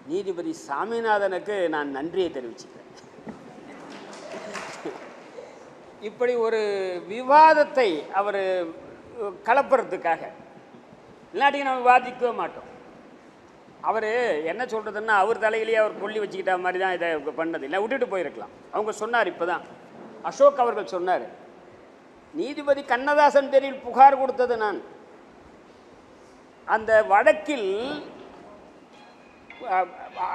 நீதிபதி சாமிநாதனுக்கு நான் நன்றியை தெரிவிச்சுக்கிறேன். இப்படி ஒரு விவாதத்தை அவர் கலப்புறதுக்காக, இல்லாட்டிக்கு நம்ம விவாதிக்கவே மாட்டோம். அவர் என்ன சொல்கிறதுன்னா, அவர் தலையிலேயே அவர் கொல்லி வச்சுக்கிட்ட மாதிரி தான் இதை பண்ணது, இல்லை விட்டுட்டு போயிருக்கலாம். அவங்க சொன்னார், இப்போ தான் அசோக் அவர்கள் சொன்னார், நீதிபதி கண்ணதாசன் பேரில் புகார் கொடுத்தது நான். அந்த வழக்கில்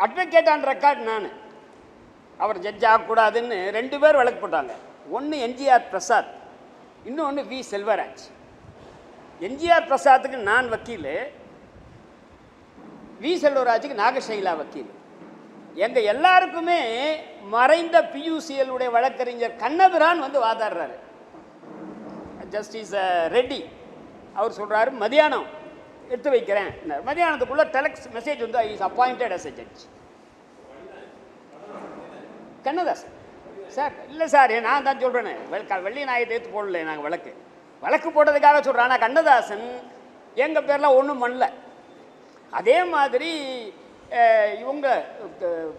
அட்வொகேட் ஆன் ரெக்கார்ட் நான். அவர் ஜட்ஜ் ஆகக்கூடாதுன்னு 2 பேர் வழக்கு போட்டாங்க. ஒன்று எம்ஜிஆர் பிரசாத், இன்னொன்று வி செல்வராஜ். எம்ஜிஆர் பிரசாத்துக்கு நான் வக்கீல், வி செல்வராஜுக்கு நாகசைலா வக்கீல். எங்கள் எல்லாருக்குமே மறைந்த PUCL உடைய வழக்கறிஞர் கண்ணபிரான் வந்து வாதாடுறாரு. ஜஸ்டிஸ் ரெட்டி அவர் சொல்கிறாரு, மதியானம் எடுத்து வைக்கிறேன். மதியானத்துக்குள்ளே டெலக்ஸ் மெசேஜ் வந்து is appointed as a judge. Kannadasan sir, இல்லை சார், நான் தான் சொல்கிறேன்னு, வெள்ளி நாயத்தை எடுத்து போடல, நாங்கள் வழக்கு போட்டதுக்காக சொல்கிறேன். ஆனால் கண்ணதாசன் எங்கள் பேர்லாம் ஒன்றும் பண்ணல. அதே மாதிரி இவங்க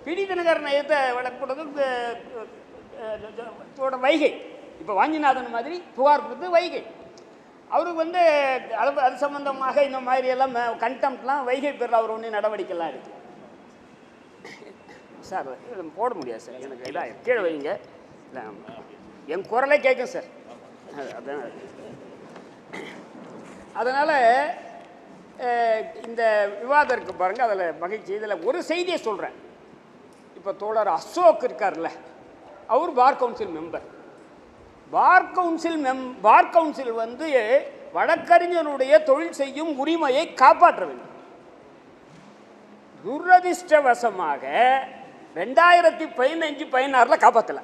பிடி தினகரன் நயத்தை வழக்கு போட்டது வைகை. இப்போ வாஞ்சிநாதன் மாதிரி புகார் கொடுத்து வைகை. அவருக்கு வந்து அது சம்பந்தமாக இந்த மாதிரி எல்லாம் கண்டெம்ப்ட்லாம் வைகை பேரில் அவர் ஒன்றும் நடவடிக்கைலாம் இருக்குது. சார் போட முடியாது சார், எனக்கு இதாக கீழே வைங்க, இல்லை என் குரலே கேட்கும் சார். அதனால் இந்த விவாதம் இருக்குது பாருங்கள், அதில் மகிழ்ச்சி. இதில் ஒரு செய்தியை சொல்கிறேன். இப்போ தோழர் அசோக் இருக்கார்ல, அவர் bar council member. Bar council வந்து வழக்கறிஞருடைய தொழில் செய்யும் உரிமையை காப்பாற்ற வேண்டும். துரதிர்ஷ்டவசமாக 2015-16 காப்பாற்றல.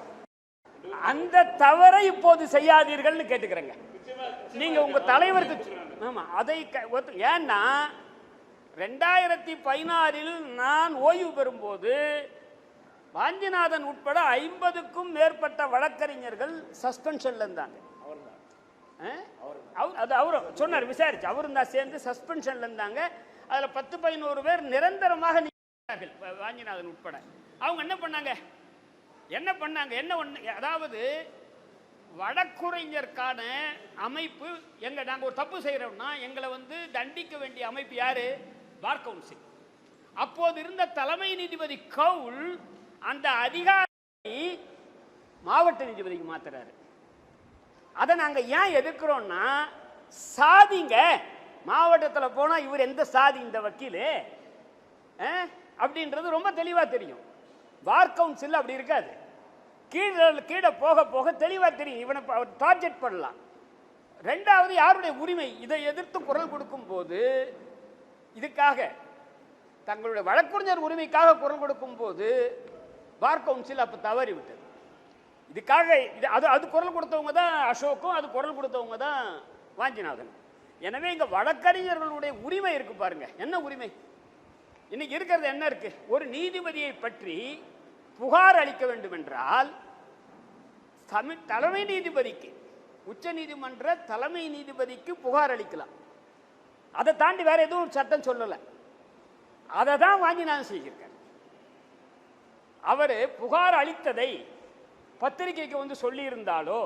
அந்த தவறை இப்போது செய்யாதீர்கள்னு கேட்டுக்கிறேங்க. நீங்க உங்க தலைவருக்கு ஆமா அதை ஏன்னா 2016 நான் ஓய்வு பெறும்போது வாஞ்சிநாதன் உட்பட 50க்கும் மேற்பட்ட வழக்கறிஞர்கள் சஸ்பென்ஷன்ல இருந்தாங்க. அவர் சொன்னார், விசாரிச்சு அவரும் தான் சேர்ந்து சஸ்பென்ஷன்ல இருந்தாங்க. அதுல 10-11 பேர் நிரந்தரமாக வாஞ்சிநாதன் உட்பட. அவங்க என்ன பண்ணாங்க, அதாவது வழக்குரைஞருக்கான அமைப்பு நாங்க ஒரு தப்பு செய்யறோம்னா எங்களை வந்து தண்டிக்க வேண்டிய அமைப்பு யாரு? Bar council. அப்போது இருந்த தலைமை நீதிபதி கவுல் அந்த அதிகாரி மாவட்ட நீதிபதிக்கு மாத்துறாரு. அதை நாங்க ஏன் எதிர்க்கிறோம்னா, சாதிங்க மாவட்டத்தில் போனா இவர் எந்த சாதி இந்த வக்கீல் அப்படின்றது ரொம்ப தெளிவா தெரியும். பார் கவுன்சில் அப்படி இருக்காது. கீழே போக போக தெளிவா தெரியும், இவனை டார்கெட் பண்ணலாம். ரெண்டாவது, யாருடைய உரிமை, இதை எதிர்த்து குரல் கொடுக்கும் போது, இதுக்காக தங்களுடைய வழக்கறிஞர் உரிமைக்காக குரல் கொடுக்கும் போது பார் கவுன்சில் அப்ப தவறி விட்டது. இதுக்காக அது குரல் கொடுத்தவங்க தான் அசோக்கும், அது குரல் கொடுத்தவங்க தான் வாஞ்சிநாதன். எனவே இங்க வழக்கறிஞர்களுடைய உரிமை இருக்கு பாருங்க. என்ன உரிமை இன்னைக்கு இருக்கிறது? என்ன இருக்கு? ஒரு நீதிபதியை பற்றி புகார் அளிக்க வேண்டும் என்றால் தலைமை நீதிபதிக்கு, உச்ச நீதிமன்ற தலைமை நீதிபதிக்கு புகார் அளிக்கலாம். அதை தாண்டி வேற எதுவும் சட்டம் சொல்லல. அதை தான் வாஞ்சிநாதன் செய்கிறார். அவர் புகார் அளித்ததை பத்திரிகைக்கு வந்து சொல்லி இருந்தாலோ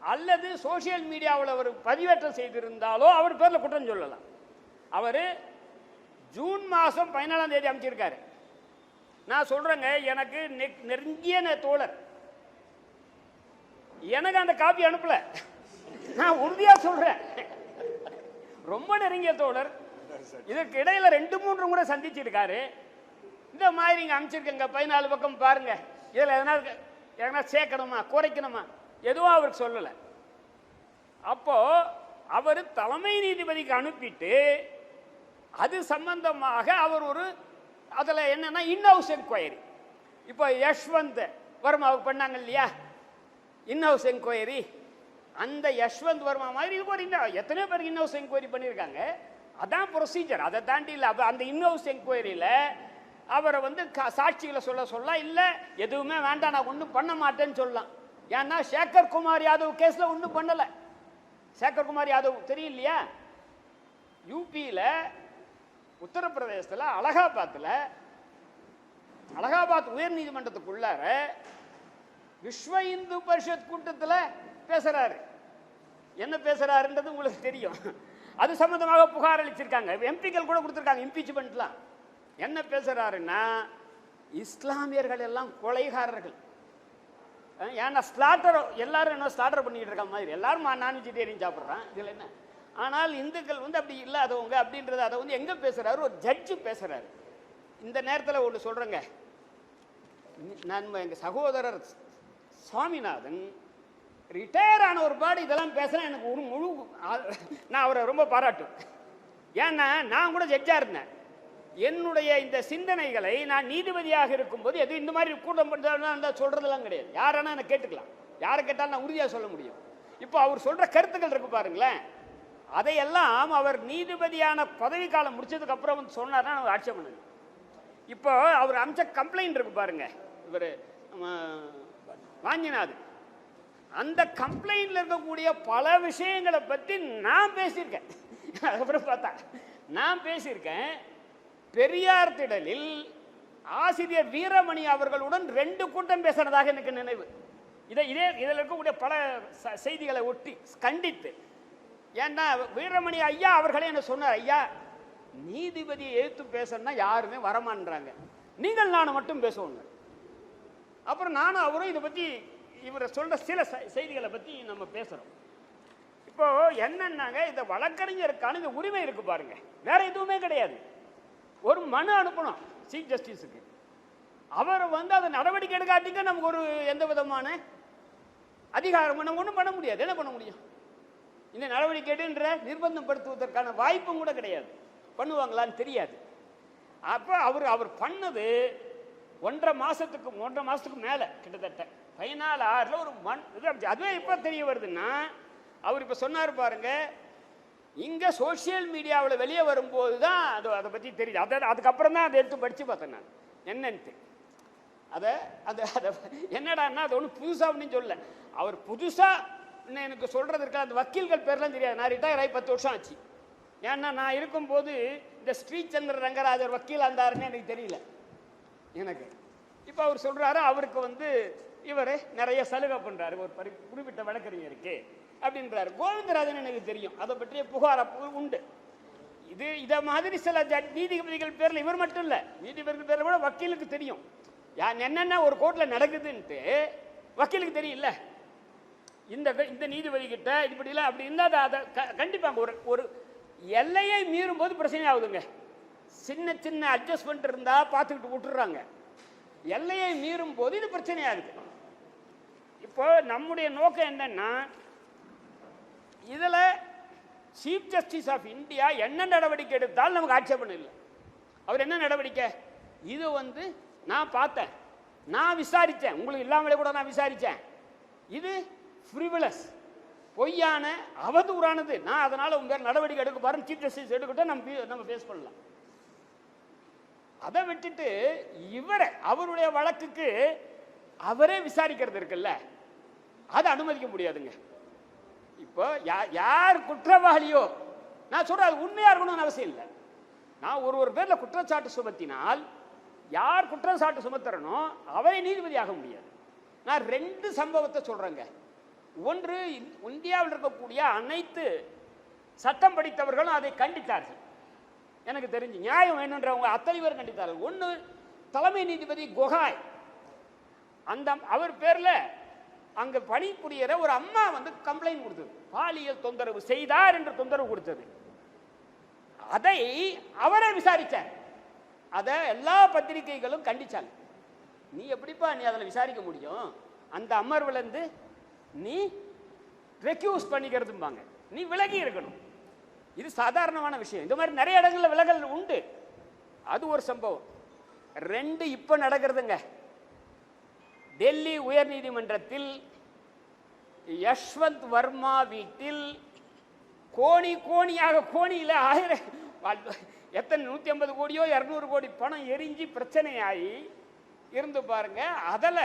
அல்லது சோசியல் மீடியாவில் அவர் பதிவேற்றம் செய்திருந்தாலோ அவர் பேர்ல குற்றம் சொல்லலாம். அவர் ஜூன் மாதம் 14ஆம் தேதி அமைச்சிருக்காரு. நான் சொல்றேங்க, எனக்கு நெருங்கிய தோழர் எனக்கு அந்த காப்பி அனுப்பல. நான் உறுதியா சொல்றேன், ரொம்ப நெருங்கிய தோழர். இதற்கு இடையில 2-3 முறை சந்திச்சிருக்காரு. இந்த மாதிரி இங்க அமைச்சிருக்கங்க 14 பக்கம் பாருங்க, இதுல எதனா சேர்க்கணுமா குறைக்கணுமா எதுவும் அவருக்கு சொல்லல. அப்போ அவர் தலைமை நீதிபதிக்கு அனுப்பிட்டு அது சம்பந்தமாக அவர் ஒரு அதுல என்னன்னா இன்ஹவுஸ் என்கொயரி. இப்போ யஷ்வந்த் வர்மாவுக்கு பண்ணாங்க இல்லையா இன்ஹவுஸ் என்கொயரி, அந்த யஷ்வந்த் வர்மா மாதிரி ஒரு எத்தனையோ பேருக்கு இன்ஹவுஸ் என்கொயரி பண்ணியிருக்காங்க. அதான் ப்ரொசீஜர். அதை தாண்டி இல்லை. அந்த இன்ஹவுஸ் என்கொயரியில் அவரை வந்து சாட்சிகளை சொல்ல இல்லை எதுவுமே வேண்டாம், நான் ஒன்றும் பண்ண மாட்டேன்னு சொல்லலாம். ஏன்னா சேகர் குமார் யாதவ் கேஸில் ஒன்றும் பண்ணலை. சேகர் குமார் யாதவ் தெரியும் இல்லையா, யூபியில் உத்தரப்பிரதேசத்தில் அலகாபாத்தில் அலகாபாத் உயர் நீதிமன்றத்துக்குள்ளார விஸ்வ இந்து பரிஷத் கூட்டத்தில் பேசுறாரு. என்ன பேசுறாருன்றது உங்களுக்கு தெரியும். அது சம்பந்தமாக புகார் அளிச்சிருக்காங்க, எம்பிக்கள் கூட கொடுத்துருக்காங்க இம்பீச்மெண்ட்லாம். என்ன பேசுறாருன்னா, இஸ்லாமியர்கள் எல்லாம் கொலைகாரர்கள். ஏன்னா ஸ்லாட்டர் எல்லாரும் என்ன ஸ்லாட்டர் பண்ணிட்டு இருக்க மாதிரி, எல்லாரும் நான் வெஜிடேரியன் சாப்பிட்றான், இதில் என்ன. ஆனால் இந்துக்கள் வந்து அப்படி இல்லாதவங்க அப்படின்றத அதை வந்து எங்கே பேசுகிறாரு, ஒரு ஜட்ஜு பேசுகிறாரு. இந்த நேரத்தில் ஒன்று சொல்கிறேங்க, நான் எங்கள் சகோதரர் சுவாமிநாதன் ரிட்டையர் ஆன ஒரு பாடி இதெல்லாம் பேசுகிறேன், எனக்கு ஒரு முழு நான் அவரை ரொம்ப பாராட்டும். ஏன்னா நான் கூட ஜட்ஜாக இருந்தேன். என்னுடைய இந்த சிந்தனைகளை நான் நீதிபதியாக இருக்கும்போது எதுவும் இந்த மாதிரி கூட்டம் பண்ணுறதுனா சொல்கிறதெல்லாம் கிடையாது. யாரானா எனக்கு கேட்டுக்கலாம், யாரை கேட்டாலும் நான் உறுதியாக சொல்ல முடியும். இப்போ அவர் சொல்கிற கருத்துக்கள் இருக்கு பாருங்களேன், அதையெல்லாம் அவர் நீதிபதியான பதவி காலம் முடிச்சதுக்கு அப்புறம் வந்து சொன்னார்னா நம்ம ஆட்சேபம் பண்ணுங்க. இப்போ அவர் அமைச்ச கம்ப்ளைண்ட் இருக்கு பாருங்க, இவர் வாஞ்சிநாத், அந்த கம்ப்ளைண்ட்ல இருக்கக்கூடிய பல விஷயங்களை பற்றி நான் பேசியிருக்கேன். அதுக்கப்புறம் பார்த்தா நான் பேசியிருக்கேன். பெரியார் திடலில் ஆசிரியர் வீரமணி அவர்களுடன் 2 கூட்டம் பேசுறதாக எனக்கு நினைவு. இதில் இருக்கக்கூடிய பல செய்திகளை ஒட்டி கண்டித்து, ஏன்னா வீரமணி ஐயா அவர்களே என்ன சொன்னார், ஐயா நீதிபதியை எழுத்து பேசணும்னா யாருமே வரமான்றாங்க, நீங்கள் நானும் மட்டும் பேசுவோங்க. அப்புறம் நானும் அவரும் இதை பற்றி இவரை சொல்ற சில செய்திகளை பற்றி நம்ம பேசுகிறோம். இப்போ என்னன்னாங்க, இந்த வழக்கறிஞருக்கான இந்த உரிமை இருக்கு பாருங்க, வேற எதுவுமே கிடையாது. ஒரு மனு அனுப்பணும் சீஃப் ஜஸ்டிஸுக்கு, அவர் வந்து அதை நடவடிக்கை எடுக்காட்டிங்க நமக்கு ஒரு எந்த விதமான அதிகாரம் நம்ம ஒன்றும் பண்ண முடியாது. என்ன பண்ண முடியும்? இந்த நடவடிக்கை எடுன்ற நிர்பந்தப்படுத்துவதற்கான வாய்ப்பும் கூட கிடையாது. பண்ணுவாங்களான்னு தெரியாது. அப்போ அவர் பண்ணது 1.5 மாதத்துக்கு மேலே கிட்டத்தட்ட 14/6 ஒரு அதுவே இப்போ தெரிய வருதுன்னா, அவர் இப்போ சொன்னார் பாருங்க, இங்கே சோசியல் மீடியாவில் வெளியே வரும்போது தான் அதை பற்றி தெரியுது. அதுக்கப்புறம் தான் அதை எடுத்து படித்து பார்த்தேன் நான் என்னன்ட்டு. அதை என்னடான்னா அது ஒன்றும் புதுசாக ஒன்றும் சொல்ல, அவர் புதுசாக எனக்கு சொல்கிறதுக்கு அந்த வக்கீல்கள் பேர்லாம் தெரியாது. நான் ரிட்டையர் ஆகி 10 வருஷம் ஆச்சு. ஏன்னா நான் இருக்கும்போது இந்த ஸ்ரீசந்திர ரங்கராஜர் வக்கீல் இருந்தாருன்னு எனக்கு தெரியல எனக்கு. இப்போ அவர் சொல்கிறாரு, அவருக்கு வந்து இவர் நிறைய சலுகை பண்ணுறாரு ஒரு குறிப்பிட்ட வழக்கறிஞருக்கு அப்படின்றாரு. கோவிந்தராஜன் எனக்கு தெரியும், அதை பற்றிய புகார் உண்டு. இதை மாதிரி சில நீதிபதிகள் பேரில் இவர் மட்டும் இல்லை, நீதிபதிகள் பேரில் கூட வக்கீலுக்கு தெரியும் என்னென்ன ஒரு கோர்ட்டில் நடக்குதுன்ட்டு வக்கீலுக்கு தெரியல. இந்த நீதிபதி கிட்ட இப்படிலாம் அப்படி இருந்தால் அதை கண்டிப்பாங்க. ஒரு எல்லையை மீறும் போது பிரச்சனை ஆகுதுங்க. சின்ன அட்ஜஸ்ட்மெண்ட் இருந்தால் பார்த்துக்கிட்டு விட்டுறாங்க. எல்லையை மீறும் போது இது பிரச்சனையாகுது. இப்போ நம்முடைய நோக்கம் என்னன்னா, இதில் சீஃப் ஜஸ்டிஸ் ஆஃப் இந்தியா என்ன நடவடிக்கை எடுத்தாலும் நமக்கு ஆட்சேபம் இல்லை. அவர் என்ன நடவடிக்கை, இது வந்து நான் பார்த்தேன், நான் விசாரித்தேன், உங்களுக்கு இல்லாமலே கூட நான் விசாரித்தேன், இது ஃப்ரிவிலஸ் பொய்யான அவதூறானது, நான் அதனால் உங்க பேர் நடவடிக்கை எடுக்க பாருன்னு சீஃப் ஜஸ்டிஸ் எடுக்கட்டும், நம்ம பேஸ் பண்ணலாம். அதை விட்டுட்டு அவருடைய வழக்குக்கு அவரே விசாரிக்கிறது இருக்குல்ல, அதை அனுமதிக்க முடியாதுங்க. இப்போ யார் குற்றவாளியோ, நான் சொல்றேன் அது உண்மையா இருக்கணும்னு அவசியம் இல்லை. நான் ஒரு பேர்ல குற்றச்சாட்டு சுமத்தினால் யார் குற்றச்சாட்டு சுமத்துறனோ அவரை நீதிபதியாக முடியாது. நான் 2 சம்பவத்தை சொல்றேங்க. ஒன்று, இந்தியாவில் இருக்கக்கூடிய அனைத்து சட்டம் படித்தவர்களும் அதை கண்டித்தார்கள். எனக்கு தெரிஞ்சு நியாயம் வேணுன்றவங்க அத்தனை பேர் கண்டித்தார்கள். ஒன்று, தலைமை நீதிபதி கோகாய், அவர் பேர்ல அங்க பணிபுரியற ஒரு அம்மா வந்து கம்ப்ளைண்ட் கொடுத்தது, பாலியல் தொந்தரவு செய்தார் என்று தொந்தரவு கொடுத்தது. அதை அவரை விசாரிச்சார். அதை எல்லா பத்திரிகைகளும் கண்டிச்சாங்க. நீ எப்படிப்பா நீ அதில் விசாரிக்க முடியும், அந்த அமர்வுல இருந்து நீ ரெக்யூஸ் பண்ணிக்கிறதும்பாங்க, நீ விலகி இருக்கணும். இது சாதாரணமான விஷயம். இந்த மாதிரி நிறைய இடங்கள்ல விலகல் உண்டு. அது ஒரு சம்பவம். 2 இப்ப நடக்கிறதுங்க. டெல்லி உயர் நீதிமன்றத்தில் யஷ்வந்த் வர்மா வீட்டில் கோணியாக கோணியில் 150 கோடியோ 200 கோடி பணம் எரிஞ்சு பிரச்சனையாகி இருந்து பாருங்க. அதில்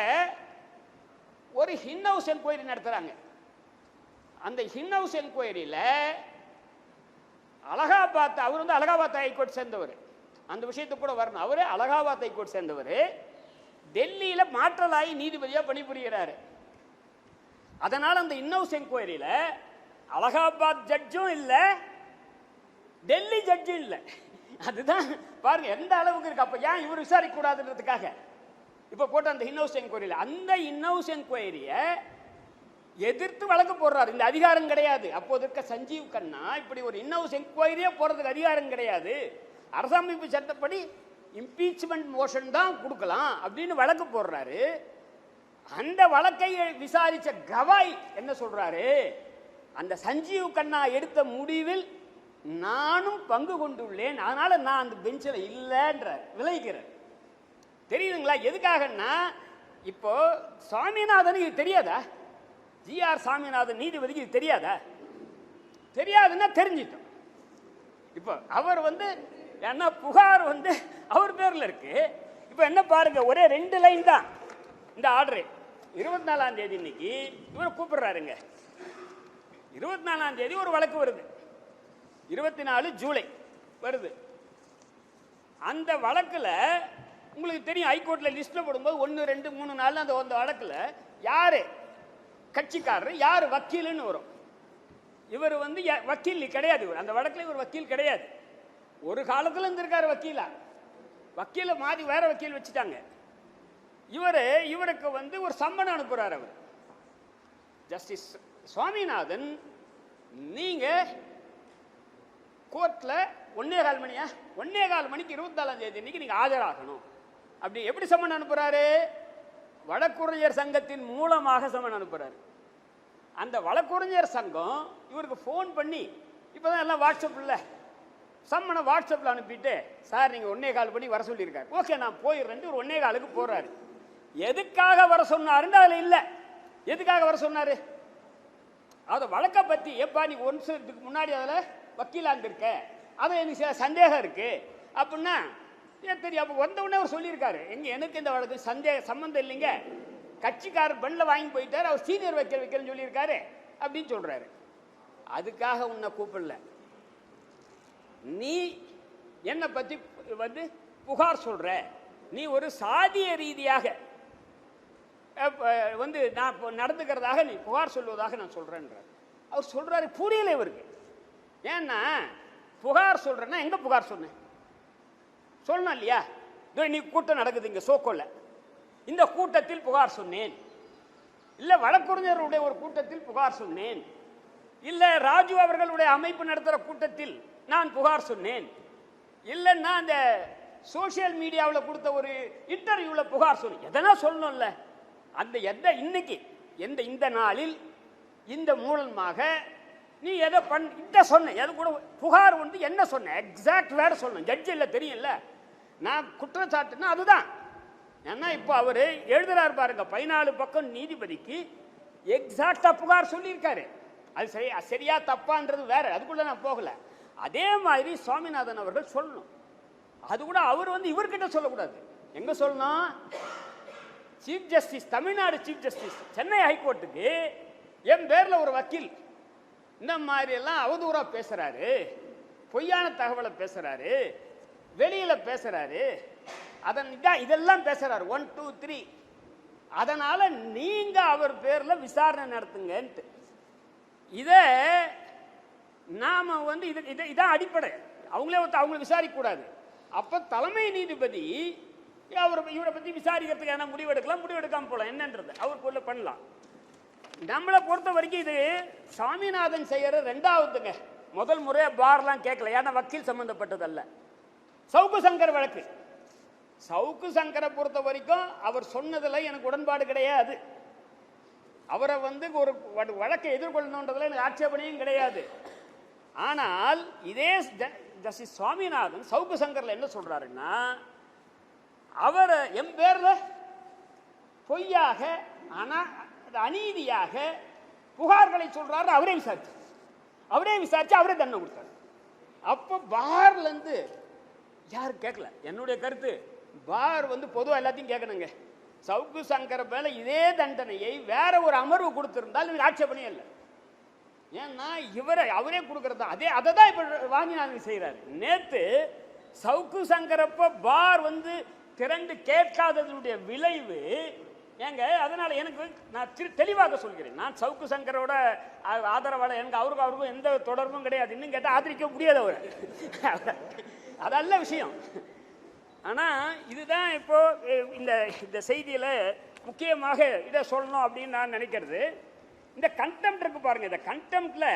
ஒரு ஹின்ஹவுஸ் என்கொயரி நடத்துறாங்க. அந்த ஹின்ஹவுஸ் என்கொயரியில் அவர் வந்து அலகாபாத் ஹைகோர்ட் சேர்ந்தவர், அந்த விஷயத்தை கூட வரணும். அவரே அலகாபாத் ஹைகோர்ட் சேர்ந்தவர், டெல்லியில மாற்றலாகி நீதிபதியா பணிபுரிகிறாரு. அதனால அந்த இன்னவுஸ் என்கொயரியில அலகாபாத் ஜட்ஜும் இல்ல, டெல்லி ஜட்ஜும் இல்ல. அதுதான் பாருங்க எந்த அளவுக்கு இருக்கு. அப்ப ஏன் இவர் விசாரிக்க கூடாதுன்றதுக்காக இப்ப போட்ட அந்த இன்னவுஸ் என்கொயரியில, அந்த இன்னவுஸ் என்கொயரிய எதிர்த்து வழக்கு போடுறாரு. இந்த அதிகாரம் கிடையாது. அப்போது இருக்க சஞ்சீவ் கண்ணா இப்படி ஒரு இன்னவுஸ் என்கொயரியே போறதுக்கு அதிகாரம் கிடையாது. அரசமைப்பு சட்டப்படி இம்பீச்மெண்ட் மோஷன் தான் கொடுக்கலாம் அப்படின்னு வழக்கு போடுறாரு. அந்த வழக்கை விசாரிச்ச கவாய் என்ன சொல்றாரு, அந்த சஞ்சீவ் கண்ணா எடுத்த முடிவில் நானும் பங்கு கொண்டுள்ளேன், அதனால நான் அந்த பெஞ்சில் இல்லைன்ற விளைகிறார். தெரியுதுங்களா? எதுக்காகன்னா இப்போ சாமிநாதனுக்கு இது தெரியாதா? ஜிஆர் சாமிநாதன் நீதிபதிக்கு இது தெரியாதா? தெரியாதுன்னா தெரிஞ்சிட்டோம். இப்போ அவர் என்ன புகார் அவர் பேர்ல இருக்கு. இப்போ என்ன பாருங்க, ஒரே 2 லைன் தான் இந்த ஆர்டர். 24ஆம் தேதி இன்னைக்கு இவர் கூப்பிடுறாருங்க. 24ஆம் தேதி ஒரு வழக்கு வருது, 24 ஜூலை வருது. அந்த வழக்குல உங்களுக்கு தெரியும், ஹைகோர்ட்ல லிஸ்ட்ல போடும்போது 1, 2, 3, 4 அந்த வழக்குல யாரு கட்சிக்காரர் யாரு வக்கீல்னு வரும். இவர் வக்கீல் கிடையாது. இவர் அந்த வழக்குல இவர் வக்கீல் கிடையாது. ஒரு காலத்துல இருந்திருக்காரு வக்கீலா, வக்கீல மாறி வேற வக்கீல் வச்சுட்டாங்க. இவருக்கு ஒரு சம்மன் அனுப்புறாரு அவர். ஜஸ்டிஸ் சுவாமிநாதன், நீங்க கோர்ட்ல 1:15 மணியா 1:15 மணிக்கு 24ஆம் தேதி இன்னைக்கு நீங்க ஆஜராகணும். அப்படி எப்படி சம்மன் அனுப்புறாரு? வழக்குரைஞர் சங்கத்தின் மூலமாக சம்மன் அனுப்புறாரு. அந்த வழக்குரைஞர் சங்கம் இவருக்கு போன் பண்ணி, இப்பதான் எல்லாம் வாட்ஸ்அப்ல சம்மனை வாட்ஸ்அப்ல அனுப்பிட்டு, சார் நீங்க 1:15 மணி வர சொல்லியிருக்காரு, ஓகே நான் போயிடுறேன். ஒரு 1:15க்கு போறாரு. எதுக்காக வர சொன்னாருன்னு அதுல இல்ல. எதுக்காக வர சொன்னாரு? அத வழக்க பத்தி, எப்பா நீ 1 வருஷத்துக்கு முன்னாடி அதுல வக்கீலா இருந்திருக்க, அது எனக்கு சந்தேகம் இருக்கு அப்படின்னா தெரியும். அப்ப வந்த உடனே அவர் சொல்லியிருக்காரு, எனக்கு இந்த வழக்கு சம்பந்தம் இல்லைங்க, கட்சிக்காரர் பெண்ணில் வாங்கி போயிட்டாரு, அவர் சீனியர் வைக்கலன்னு சொல்லியிருக்காரு அப்படின்னு சொல்றாரு. அதுக்காக உன்னை கூப்பிடல, நீ என்னை பத்தி புகார் சொல்ற, நீ ஒரு சாதிய ரீதியாக நான் நடந்துக்கிறதாக நீ புகார் சொல்வதாக நான் சொல்றேன்றார். அவர் சொல்றாரு, புரியல இவருக்கு. ஏன்னா புகார் சொல்றேன்னா எங்க புகார் சொன்னேன் சொல்லணும் இல்லையா? நீ கூட்டம் நடக்குது இங்க சோக்கோல, இந்த கூட்டத்தில் புகார் சொன்னேன், இல்ல வழக்குரைஞருடைய ஒரு கூட்டத்தில் புகார் சொன்னேன், இல்ல ராஜு அவர்களுடைய அமைப்பு நடத்துற கூட்டத்தில் நான் புகார் சொன்னேன், இல்லைன்னா அந்த சோசியல் மீடியாவில் கொடுத்த ஒரு இன்டர்வியூல புகார் சொன்னேன். எதனா சொல்லணும்ல. அந்த இன்னைக்கு இந்த நாளில் இந்த மூலமாக நீ எதை சொன்ன, எது கூட புகார் என்ன சொன்ன எக்ஸாக்ட் வேர்டு சொல்லணும். ஜட்ஜ் இல்ல தெரியும்ல, நான் குற்றச்சாட்டுன்னா அதுதான். ஏன்னா இப்போ அவரு எழுதுறாரு பாருங்க, 14 பக்கம் நீதிபதிக்கு எக்ஸாக்டா புகார் சொல்லியிருக்காரு. அது சரியா தப்பான்றது வேற, அதுக்குள்ள நான் போகல. அதே மாதிரி சுவாமிநாதன் அவர்கள் சொல்லணும். அது கூட அவர் இவர்கிட்ட சொல்லக்கூடாது. எங்க சொல்லணும்? Chief justice, Tamil Nadu chief justice Chennai ஹைகோர்ட்டுக்கு என் பேர்ல ஒரு வக்கீல் இந்த மாதிரி எல்லாம் அவதூறா பேசுறாரு, பொய்யான தகவலை பேசுறாரு, வெளியில பேசுறாரு, இதெல்லாம் பேசுறாரு 1, 2, 3, அதனால நீங்க அவர் பேர்ல விசாரணை நடத்துங்கன்ட்டு. இத நாம இதான் அடிப்படை. அவங்க விசாரிக்க கூடாது. அப்ப தலைமை நீதிபதி இவரை பத்தி விசாரிக்கிறதுக்கான முடிவெடுக்கலாம், முடிவெடுக்காம போலாம், என்னன்றது அவருக்குள்ள பண்ணலாம். நம்மளை பொறுத்த வரைக்கும் இது சாமிநாதன் செய்யற 2வதுங்க. முதல் முறையா பார்லாம் கேட்கல, ஏன்னா வக்கீல் சம்பந்தப்பட்டது அல்ல. சவுக்கு சங்கர் வழக்கு, சவுக்கு சங்கரை பொறுத்த வரைக்கும் அவர் சொன்னதுல எனக்கு உடன்பாடு கிடையாது. அவரை ஒரு வழக்கை எதிர்கொள்ளணுன்றதுல எனக்கு ஆட்சேபனையும் கிடையாது. ஆனால் இதே ஜஸ்டிஸ் சுவாமிநாதன் சவுக்கு சங்கர்ல என்ன சொல்றாருன்னா, அவர் என் பேர்ல பொய்யாக அநீதியாக புகார்களை சொல்றாரு. அவரே விசாரிச்சு அவரே தண்டனை கொடுத்தாரு. அப்ப பார்ல இருந்து யாரும் கேட்கல. என்னுடைய கருத்து, பார் பொதுவா எல்லாத்தையும் கேட்கணுங்க. சவுக்கு சங்கர் மேல இதே தண்டனையை வேற ஒரு அமர்வு கொடுத்திருந்தால் எனக்கு ஆட்சேபனையே இல்லை. ஏன்னா அவரே கொடுக்கறது அதை தான் இப்ப வாங்கினாங்க செய்யறாரு. நேத்து சவுக்கு சங்கரப்ப பார் வந்து திரண்டு கேட்காததனுடைய விளைவு ஏங்க. அதனால எனக்கு நான் தெளிவாக சொல்கிறேன், நான் சவுக்கு சங்கரோட ஆதரவாளர். எனக்கு அவருக்கும் எந்த தொடர்பும் கிடையாது. இன்னும் கேட்டால் ஆதரிக்க முடியாது அவர், அதல்ல விஷயம். ஆனால் இதுதான் இப்போ இந்த செய்தியில் முக்கியமாக இதை சொல்லணும் அப்படின்னு நான் நினைக்கிறது. இந்த கண்டெம்ட் இருக்கு பாருங்க. இந்த கண்டெம்ட்ல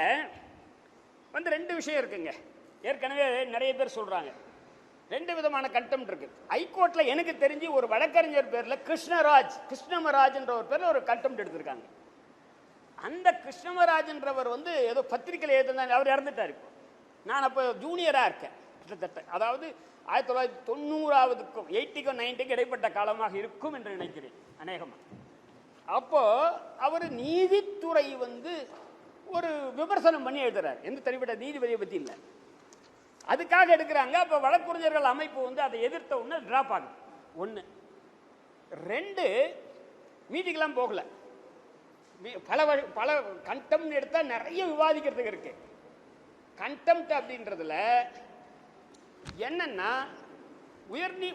வந்து ரெண்டு விஷயம் இருக்குங்க. ஏற்கனவே நிறைய பேர் சொல்றாங்க ரெண்டு விதமான கண்டெம்ட் இருக்கு. ஹைகோர்ட்ல எனக்கு தெரிஞ்சு ஒரு வழக்கறிஞர் பேர்ல கிருஷ்ணமராஜ் என்ற ஒரு பேர்ல ஒரு கண்டெம்ட் எடுத்திருக்காங்க. அந்த கிருஷ்ணமராஜ்ன்றவர் வந்து ஏதோ பத்திரிகையில் எழுதினாங்க. அவர் இறந்துட்டார். இப்போ நான் அப்போ ஜூனியரா இருக்கேன் கிட்டத்தட்ட. அதாவது 1990க்கும் 80க்கும் 90க்கும் இடைப்பட்ட காலமாக இருக்கும் என்று நினைக்கிறேன் அநேகமாக. அப்போ அவர் நீதித்துறை வந்து ஒரு விமர்சனம் பண்ணி எழுதுறாரு. எந்த தனிப்பட்ட நீதிபதியை பற்றி இல்லை, அதுக்காக எடுக்கிறாங்க. அப்போ வழக்கறிஞர்கள் அமைப்பு வந்து அதை எதிர்த்த உடனே டிராப் ஆகுது. ஒன்று. ரெண்டு, மீதிக்கெல்லாம் போகல. பல கண்டெம்ட் எடுத்தால் நிறைய விவாதிக்கிறதுக்கு இருக்கு. கண்டெம்ட் அப்படின்றதுல என்னன்னா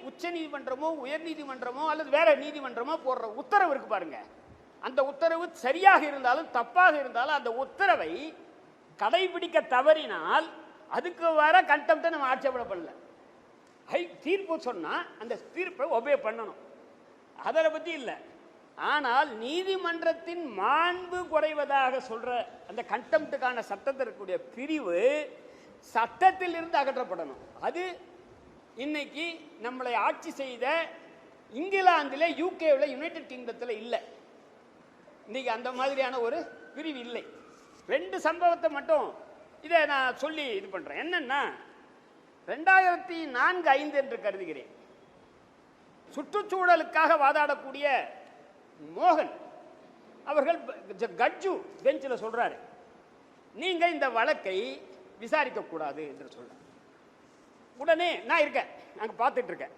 உச்ச நீதிமன்றமோ உயர் நீதிமன்றமோ அல்லது வேற நீதிமன்றமோ போடுற உத்தரவு இருக்கு பாருங்க. அந்த உத்தரவு சரியாக இருந்தாலும் தப்பாக இருந்தாலும் அந்த உத்தரவை கடைபிடிக்க தவறினால் அதுக்கு வர கண்டெம்ட்டை நம்ம ஆட்சேபணப்படல. தீர்ப்பு சொன்னா அந்த தீர்ப்பை ஒபே பண்ணணும், அதை பத்தி இல்லை. ஆனால் நீதிமன்றத்தின் மாண்பு குறைவதாக சொல்ற அந்த கண்டெம்ட்டுக்கான சட்டத்திற்குரிய பிரிவு சட்டத்தில் இருந்து அகற்றப்படணும். அது இன்னைக்கு நம்மளை ஆட்சி செய்த இங்கிலாந்தில், யூகேவில், யுனைடெட் கிங்டத்தில் இல்லை. இன்னைக்கு அந்த மாதிரியான ஒரு பிரிவு இல்லை. ரெண்டு சம்பவத்தை மட்டும் இதை நான் சொல்லி இது பண்றேன். என்னன்னா 2004-05 என்று கருதுகிறேன். சுற்றுச்சூழலுக்காக வாதாடக்கூடிய மோகன் அவர்கள் கட்ஜு பெஞ்சில் சொல்றாரு, நீங்க இந்த வழக்கை விசாரிக்க கூடாது என்று சொல்ற. உடனே நான் இருக்கேன், நாங்கள் பார்த்துட்டு இருக்கேன்.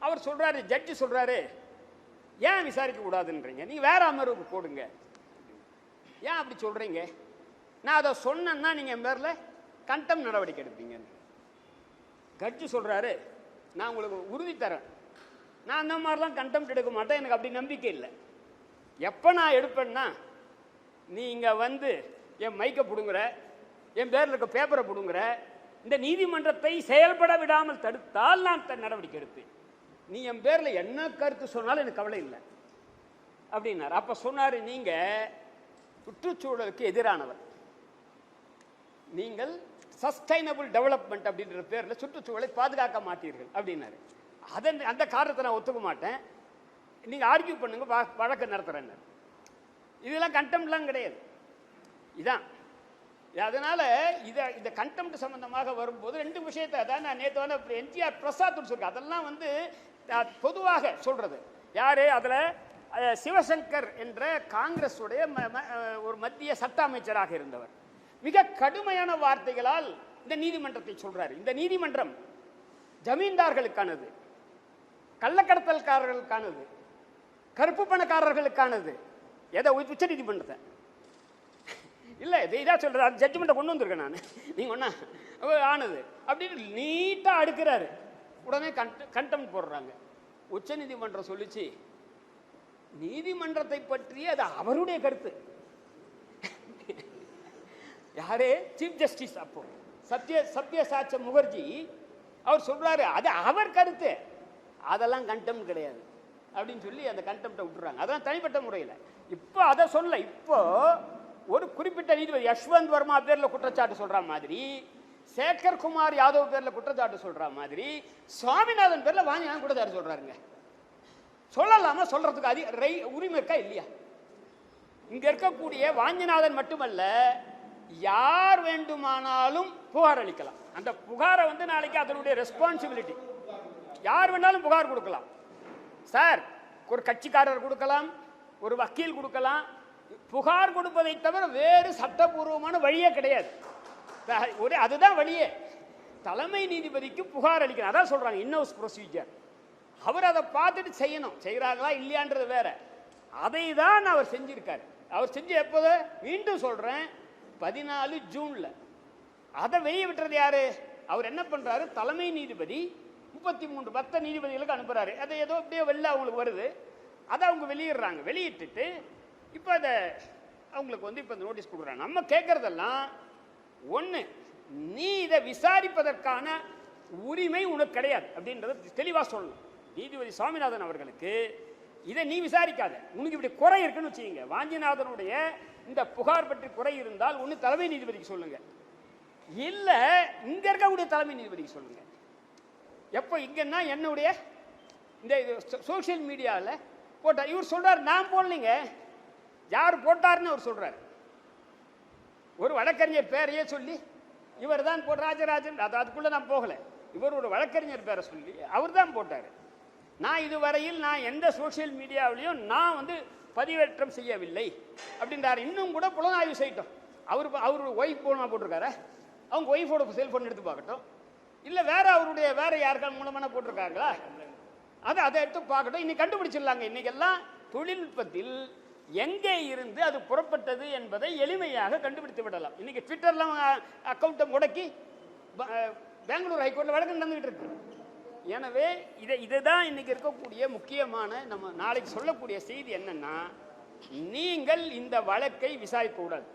அவர் சொல்றாரு, ஜட்ஜி சொல்றாரு, ஏன் விசாரிக்க கூடாதுன்றீங்க, நீங்க வேற அமர்வுக்கு போடுங்க. ஏன் அப்படி சொல்றீங்க? நான் அதை சொன்னேன்னா நீங்க என் பேர்ல கண்டெம்ட் நடவடிக்கை எடுப்பீங்க. ஜட்ஜி சொல்றாரு, நான் உங்களுக்கு உறுதி தரேன், நான் அந்த மாதிரிலாம் கண்டெம்ட் எடுக்க மாட்டேன், எனக்கு அப்படி நம்பிக்கை இல்லை. எப்போ நான் எடுப்பேன்னா, நீங்க வந்து என் மைக்கை பிடுங்குற, என் பேரில் இருக்க பேப்பரை பிடுங்குற, இந்த நீதிமன்றத்தை செயல்பட விடாமல் தடுத்தால் நான் நடவடிக்கை எடுப்பேன். நீ என் பேரில் என்ன கருத்து சொன்னாலும் எனக்கு கவலை இல்லை அப்படின்னாரு. அப்போ சொன்னார், நீங்க சுற்றுச்சூழலுக்கு எதிரானவர், நீங்கள் சஸ்டைனபிள் டெவலப்மெண்ட் அப்படின்ற பேரில் சுற்றுச்சூழலை பாதுகாக்க மாட்டீர்கள் அப்படின்னாரு. அந்த காரணத்தை நான் ஒத்துக்க மாட்டேன், நீங்கள் ஆர்கியூ பண்ணுங்க, வழக்கு நடத்துகிறேன்னு. இதெல்லாம் கண்டெம்ட்லாம் கிடையாது. இதான் அதனால இந்த கண்டெம்ட் சம்பந்தமாக வரும்போது ரெண்டு விஷயத்தை அதான் நான் நேற்று வந்து என்டிஆர் பிரசாத் சொல்லியிருக்கேன். அதெல்லாம் வந்து பொதுவாக சொல்றது யாரு? அதில் சிவசங்கர் என்ற காங்கிரஸ் உடைய ஒரு மத்திய சட்ட அமைச்சராக இருந்தவர் மிக கடுமையான வார்த்தைகளால் இந்த நீதிமன்றத்தை சொல்றாரு. இந்த நீதிமன்றம் ஜமீன்தார்களுக்கானது, கள்ளக்கடத்தல்காரர்களுக்கானது, கருப்பு பணக்காரர்களுக்கானது. எதை? உச்ச நீதிமன்றத்தை இல்லை, இதான் சொல்றாரு. ஜட்ஜ்மெண்ட்டை கொண்டு வந்திருக்கேன் நான், நீங்க ஒன்னா ஆனது அப்படின்னு நீட்டா அடுக்கிறாரு. உடனே கண்டெம்ட் போடுறாங்க. உச்ச நீதிமன்றம் சொல்லிச்சு, நீதிமன்றத்தை பற்றி அது அவருடைய கருத்து. யாரே? சீஃப் ஜஸ்டிஸ் அப்போ சத்யசாச்ச முகர்ஜி அவர் சொல்றாரு, அது அவர் கருத்து, அதெல்லாம் கண்டெம்ட் கிடையாது அப்படின்னு சொல்லி அந்த கண்டெம்ட்டை விட்டுறாங்க. அதெல்லாம் தனிப்பட்ட முறையில். இப்போ அதை சொல்ல, இப்போ ஒரு குறிப்பிட்ட நீதிபதி யஷ்வந்த் வர்மா பேர்ல குற்றச்சாட்டு சொல்ற மாதிரி, சேகர் குமார் யாதவ் பேர்ல குற்றச்சாட்டு சொல்ற மாதிரி, சுவாமிநாதன் பேர்ல வாங்கினாலும் குற்றச்சாட்டு சொல்றாருங்க. சொல்லலாமா? சொல்றதுக்கு உரிமை இருக்கா இல்லையா? இங்க இருக்கக்கூடிய வாஞ்சிநாதன் மட்டுமல்ல, யார் வேண்டுமானாலும் புகார் அளிக்கலாம். அந்த புகாரை வந்து நாளைக்கு அதனுடைய ரெஸ்பான்சிபிலிட்டி, யார் வேணாலும் புகார் கொடுக்கலாம். சார், ஒரு கட்சிக்காரர் கொடுக்கலாம், ஒரு வக்கீல் கொடுக்கலாம். புகார் கொடுப்பதை தவிர வேறு சட்டபூர்வமான வழியே கிடையாது. அதுதான் வழியே. தலைமை நீதிபதிக்கு புகார் அளிக்கணும். அதான் சொல்றாங்க இன்ஹவுஸ் ப்ரொசீஜர். அவர் அதை பார்த்துட்டு செய்யணும். செய்யறாங்களா இல்லையான்றது வேற. அதை தான் அவர் செஞ்சிருக்காரு. அவர் செஞ்சு எப்போது? மீண்டும் சொல்றேன், 14 ஜூன்ல. அதை வெளியே விட்டுறது யாரு? அவர் என்ன பண்றாரு, தலைமை நீதிபதி 33 மற்ற நீதிபதிகளுக்கு அனுப்புறாரு. அது ஏதோ அப்படியே வெளில அவங்களுக்கு வருது, அதை அவங்க வெளியிடுறாங்க. வெளியிட்டுட்டு இப்போ அதை அவங்களுக்கு வந்து இப்போ நோட்டீஸ் கொடுக்குறாங்க. நம்ம கேட்கறதெல்லாம் ஒன்று, நீ இதை விசாரிப்பதற்கான உரிமை உனக்கு கிடையாது அப்படின்றத தெளிவாக சொல்லணும். நீதிபதி சுவாமிநாதன் அவர்களுக்கு இதை நீ விசாரிக்காத, உனக்கு இப்படி குறை இருக்குன்னு வச்சுக்கீங்க. வாஞ்சிநாதனுடைய இந்த புகார் பற்றி குறை இருந்தால் ஒன்று தலைமை நீதிபதிக்கு சொல்லுங்க, இல்லை இங்க இருக்கக்கூடிய தலைமை நீதிபதிக்கு சொல்லுங்க. எப்போ இங்கன்னா என்னுடைய இந்த சோசியல் மீடியாவில் போட்டார். இவர் சொல்றாரு நான் போடலைங்க, யார் போட்டாருன்னு அவர் சொல்றாரு. ஒரு வழக்கறிஞர் பேரையே சொல்லி இவர் தான் போட்ட ராஜராஜன், அதுக்குள்ள நான் போகல, இவர் ஒரு வழக்கறிஞர் பேரை சொல்லி அவர் தான் போட்டார். நான் இதுவரையில் நான் எந்த சோசியல் மீடியாவிலையும் நான் வந்து பதிவேற்றம் செய்யவில்லை அப்படின்றார். இன்னும் கூட புலனாய்வு செய்யட்டும். அவர் ஒய்ஃப் போனா போட்டிருக்காரு, அவங்க ஒய்ஃபோட செல்போன் எடுத்து பார்க்கட்டும், இல்லை வேற யாருக்கால் மூலமான போட்டிருக்காங்களா, அதை எடுத்து பார்க்கட்டும். இன்னைக்கு கண்டுபிடிச்சிடலாங்க. இன்னைக்கெல்லாம் தொழில்நுட்பத்தில் எங்கே இருந்து அது புறப்பட்டது என்பதை எளிமையாக கண்டுபிடித்து விடலாம். இன்னைக்கு ட்விட்டர்லாம் அக்கௌண்ட்டை முடக்கி பெங்களூர் ஹைகோர்ட்டில் வழக்கு நடந்துகிட்டு இருக்கு. எனவே இதுதான் இன்னைக்கு இருக்கக்கூடிய முக்கியமான நம்ம நாளைக்கு சொல்லக்கூடிய செய்தி என்னன்னா, நீங்கள் இந்த வழக்கை விசாரிக்க கூடாது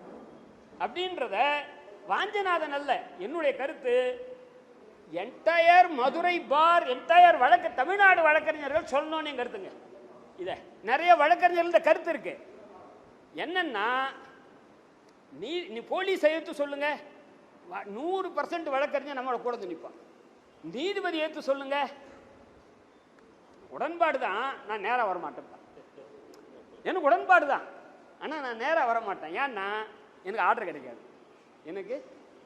அப்படின்றத வாஞ்சநாதன் அல்ல, என்னுடைய கருத்து என்டையர் மதுரை பார் என்டையர் வழக்கு தமிழ்நாடு வழக்கறிஞர்கள் சொல்லணும்னு கருத்துங்க. இதை நிறைய வழக்கறிஞர்கள் கருத்து இருக்கு. என்னன்னா நீ போலீஸ் எடுத்து சொல்லுங்க, 100% வழக்கறிஞர் நம்மளோட கூட நிற்பான். நீதிபதி எடுத்து சொல்லுங்க, உடன்பாடு தான், நான் நேராக வரமாட்டேன். எனக்கு உடன்பாடு தான், ஆனால் நான் நேராக வரமாட்டேன். ஏன்னா எனக்கு ஆர்டர் கிடைக்காது, எனக்கு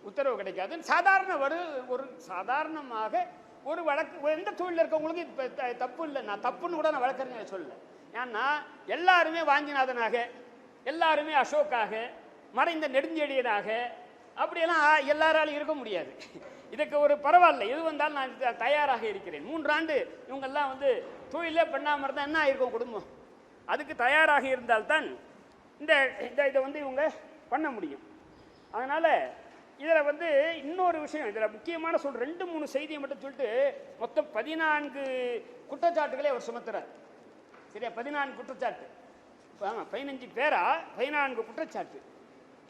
உத்தரவு கிடைக்காது. சாதாரணமாக ஒரு வழக்கு எந்த தொழில் இருக்கவங்களுக்கு இப்போ தப்பு இல்லை, நான் தப்புன்னு கூட நான் வழக்கறிஞர் சொல்லல. ஏன்னா எல்லாருமே வாஞ்சிநாதனாக, எல்லாருமே அசோக்காக, மறைந்த நெடுஞ்செழியனாக அப்படியெல்லாம் எல்லாராலும் இருக்க முடியாது. இதுக்கு ஒரு பரவாயில்ல, எது வந்தாலும் நான் தயாராக இருக்கிறேன். 3 ஆண்டு இவங்கெல்லாம் வந்து தொழிலே பண்ணாமல் இருந்தால் என்ன ஆயிருக்கும் குடும்பம்? அதுக்கு தயாராக இருந்தால்தான் இதை வந்து இவங்க பண்ண முடியும். அதனால் இதில் வந்து இன்னொரு விஷயம், இதில் முக்கியமான 2-3 செய்தியை மட்டும் சொல்லிட்டு மொத்தம் 14 குற்றச்சாட்டுகளை அவர் சுமத்துறார். சரியா, 14 குற்றச்சாட்டு. 15 பேரா 14 குற்றச்சாட்டு.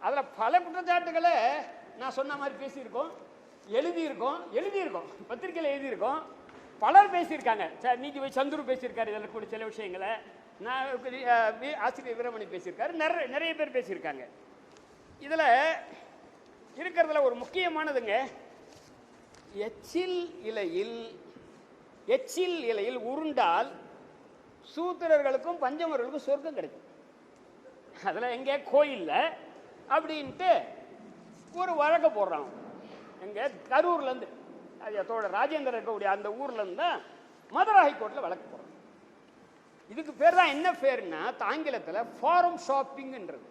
அதில் பல குற்றச்சாட்டுகளை நான் சொன்ன மாதிரி பேசியிருக்கோம், எழுதியிருக்கோம், பத்திரிகையில் எழுதியிருக்கோம், பலர் பேசியிருக்காங்க. நீதிபதி சந்துரு பேசியிருக்காரு, இதில் கூட சில விஷயங்களை நான் ஆசிரியர் வீரமணி பேசியிருக்காரு, நிறைய பேர் பேசியிருக்காங்க. இதில் இருக்கிறதுல ஒரு முக்கியமானதுங்க, எச்சில் இலையில் உருண்டால் சூத்திரர்களுக்கும் பஞ்சமர்களுக்கும் சொர்க்கம் கிடைக்கும். அதில் எங்கே கோயிலில் அப்படின்ட்டு ஒரு வழக்க போடுறாங்க. எங்கே கரூர்லேருந்து, அதோட ராஜேந்திரன் இருக்கக்கூடிய அந்த ஊர்லேருந்து தான் மதுரை ஹைகோர்ட்டில் வழக்கு போடுறாங்க. இதுக்கு பேர் தான் என்ன பேருன்னா ஆங்கிலத்தில் ஃபாரம் ஷாப்பிங்ன்றது.